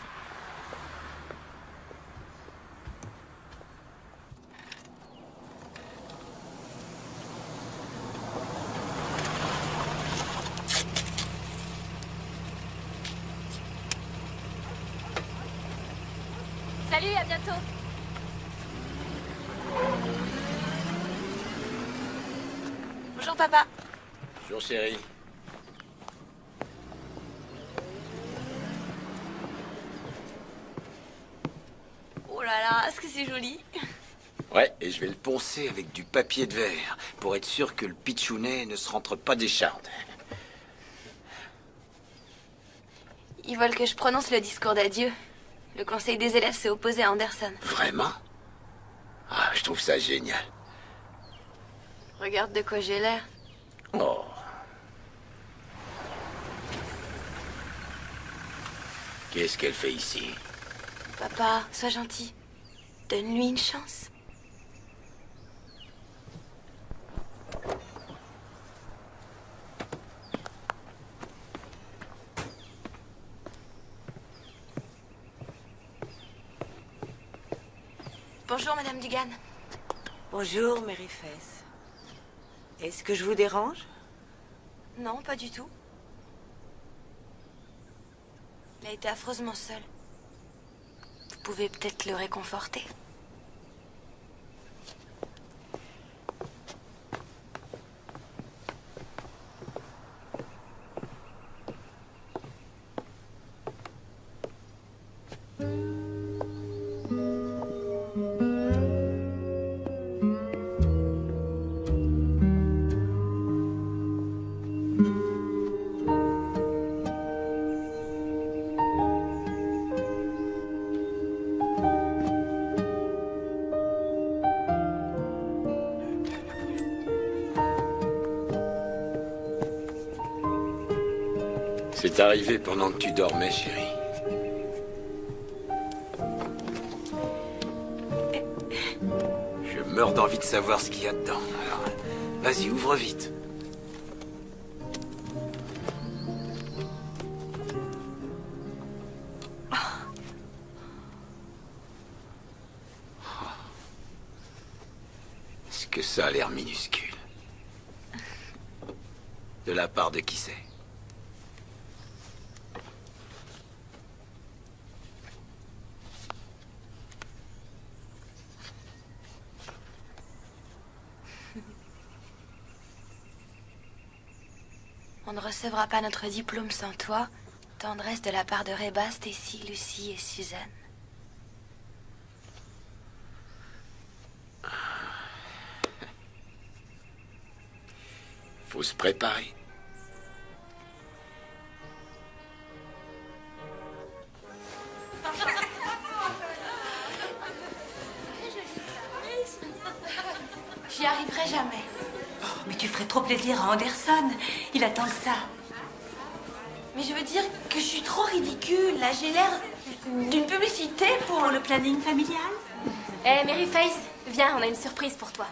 Salut, à bientôt. Bonjour, papa. Bonjour, chérie. Oh là là, est-ce que c'est joli? Ouais, et je vais le poncer avec du papier de verre pour être sûr que le pitchounet ne se rentre pas des chardes. Ils veulent que je prononce le discours d'adieu. Le conseil des élèves s'est opposé à Anderson. Vraiment? Ah, je trouve ça génial. Regarde de quoi j'ai l'air. Oh. Qu'est-ce qu'elle fait ici? Papa, sois gentil. Donne-lui une chance. Bonjour, Madame Dugan. Bonjour, Mary Faith. Est-ce que je vous dérange? Non, pas du tout. a été affreusement seul. Vous pouvez peut-être le réconforter. C'est arrivé pendant que tu dormais, chérie. Je meurs d'envie de savoir ce qu'il y a dedans. Alors, vas-y, ouvre vite. Est-ce que ça a l'air minuscule? De la part de qui c'est? On ne recevra pas notre diplôme sans toi. Tendresse de la part de Reba, Stacy, Lucie et Suzanne. Faut se préparer. J'y arriverai jamais. Mais tu ferais trop plaisir à Anderson. Il attend que ça. Mais je veux dire que je suis trop ridicule. Là, j'ai l'air d'une publicité pour le planning familial. Hé, Mary Face, viens, on a une surprise pour toi.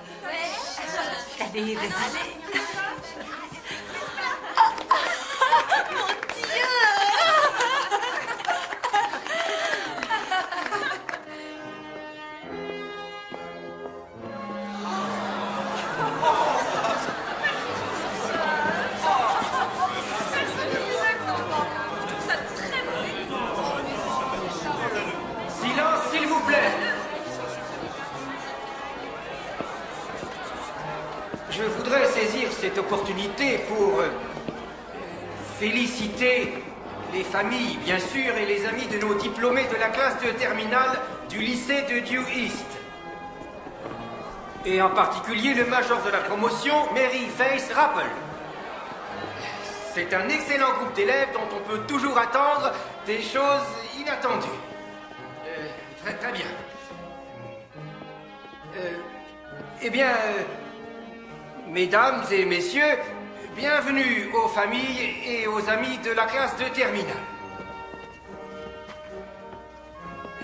Allez, vas-y. Mon Dieu! Silence, s'il vous plaît. Je voudrais saisir cette opportunité pour féliciter les familles, bien sûr, et les amis de nos diplômés de la classe de terminale du lycée de Dew East. Et en particulier le major de la promotion, Mary Face Rapple. C'est un excellent groupe d'élèves dont on peut toujours attendre des choses inattendues. Très bien. Eh bien, mesdames et messieurs, bienvenue aux familles et aux amis de la classe de terminale.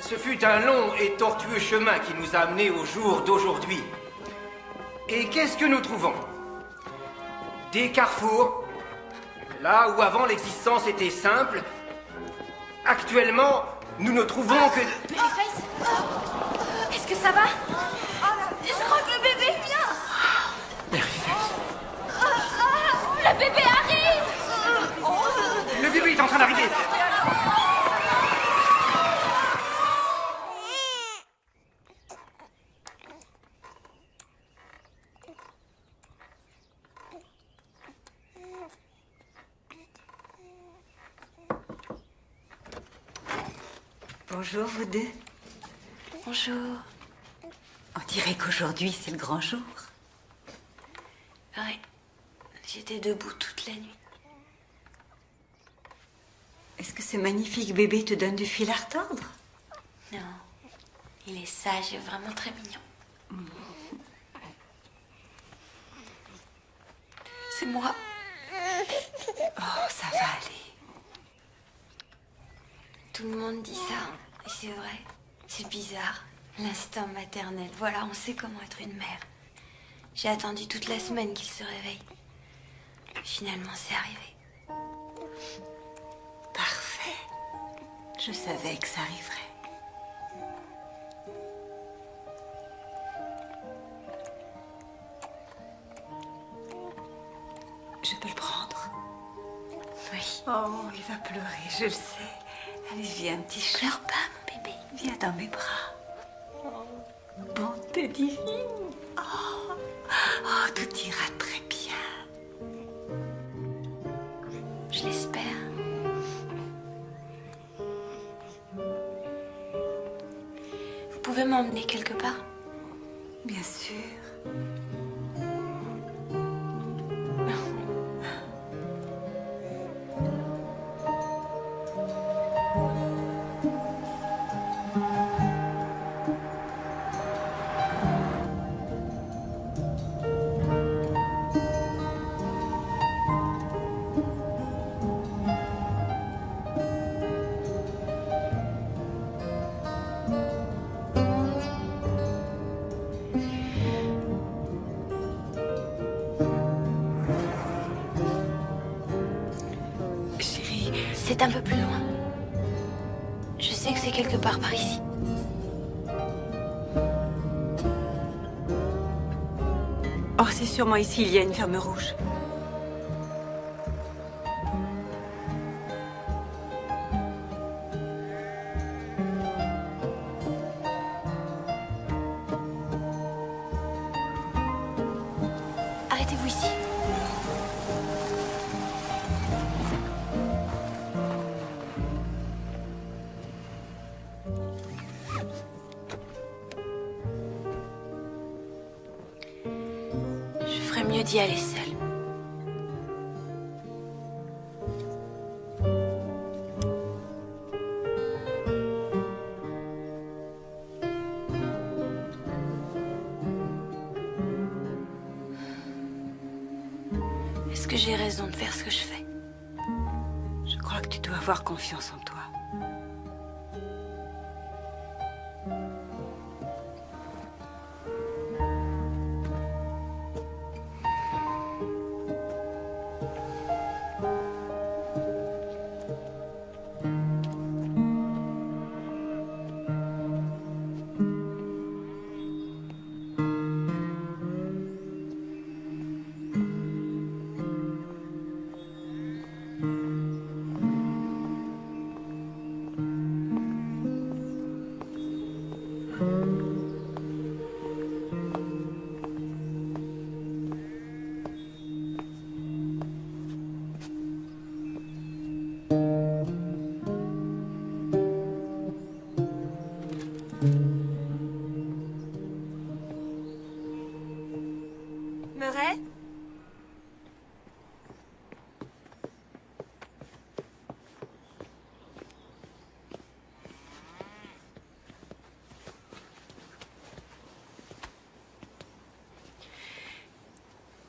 Ce fut un long et tortueux chemin qui nous a amenés au jour d'aujourd'hui. Et qu'est-ce que nous trouvons? Des carrefours, là où avant l'existence était simple. Actuellement, nous ne trouvons que... Mary Face, est-ce que ça va? Je crois que le bébé vient. Mary Face. Le bébé arrive. Le bébé est en train d'arriver. Bonjour, vous deux. Bonjour. On dirait qu'aujourd'hui, c'est le grand jour. Ouais, j'étais debout toute la nuit. Est-ce que ce magnifique bébé te donne du fil à retordre? Non, il est sage et vraiment très mignon. C'est moi. Oh, ça va aller. Tout le monde dit ça, et c'est vrai. C'est bizarre, l'instinct maternel. Voilà, on sait comment être une mère. J'ai attendu toute la semaine qu'il se réveille. Finalement, c'est arrivé. Parfait. Je savais que ça arriverait. Je peux le prendre? Oui. Oh, il va pleurer, je le sais. Allez, viens, petit chat. Pleure pas, mon bébé. Viens dans mes bras. Bonté divine. Oh, tout ira très bien. Je l'espère. Vous pouvez m'emmener quelque part? Bien sûr. C'est un peu plus loin. Je sais que c'est quelque part par ici. Oh, c'est sûrement ici, il y a une ferme rouge. Arrêtez-vous ici. Je ferais mieux d'y aller seule. Est-ce que j'ai raison de faire ce que je fais? Je crois que tu dois avoir confiance en toi. Murray?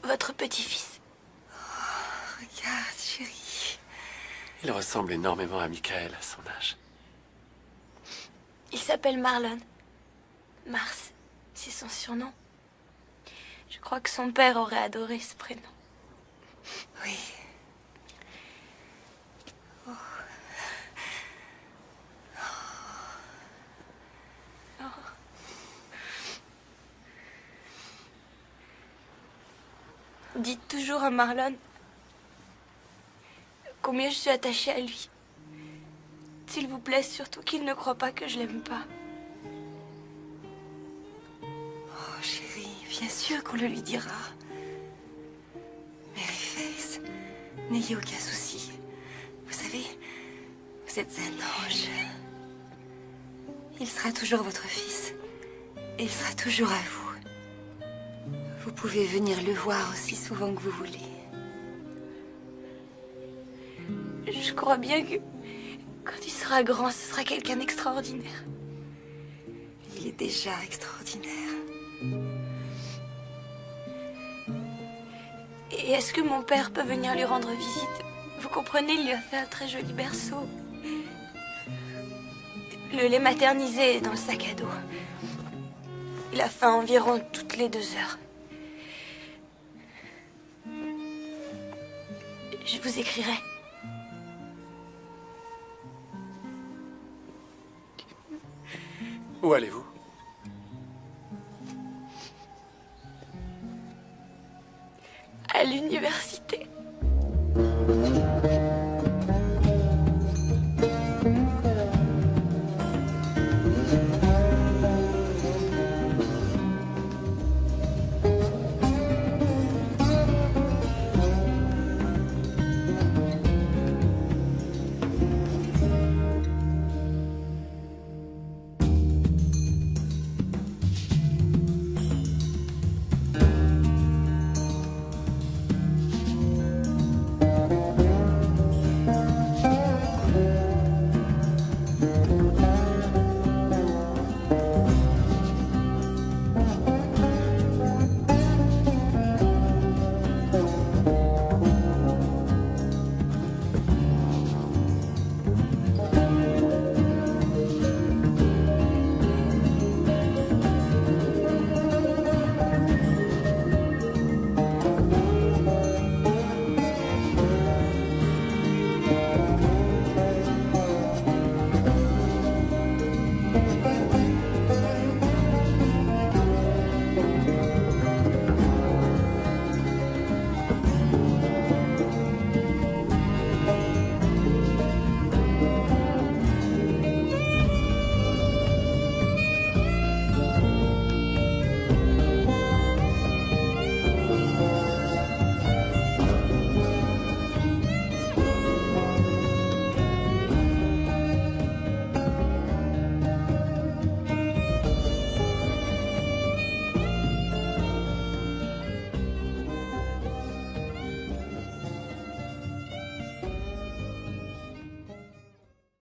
Votre petit-fils. Regarde, chérie. Il ressemble énormément à Michael à son âge. Il s'appelle Marlon. Mars, c'est son surnom. Je crois que son père aurait adoré ce prénom. Oui. Oh. Oh. Dites toujours à Marlon combien je suis attachée à lui. S'il vous plaît, surtout qu'il ne croit pas que je l'aime pas. Oh, chérie, bien sûr qu'on le lui dira. Maryface, n'ayez aucun souci. Vous savez, vous êtes un ange. Il sera toujours votre fils. Et il sera toujours à vous. Vous pouvez venir le voir aussi souvent que vous voulez. Je crois bien que quand il sera grand, ce sera quelqu'un d'extraordinaire. Il est déjà extraordinaire. Et est-ce que mon père peut venir lui rendre visite? Vous comprenez, il lui a fait un très joli berceau. Le lait maternisé est dans le sac à dos. Il a faim environ toutes les 2 heures. Je vous écrirai. Où allez-vous? À l'université.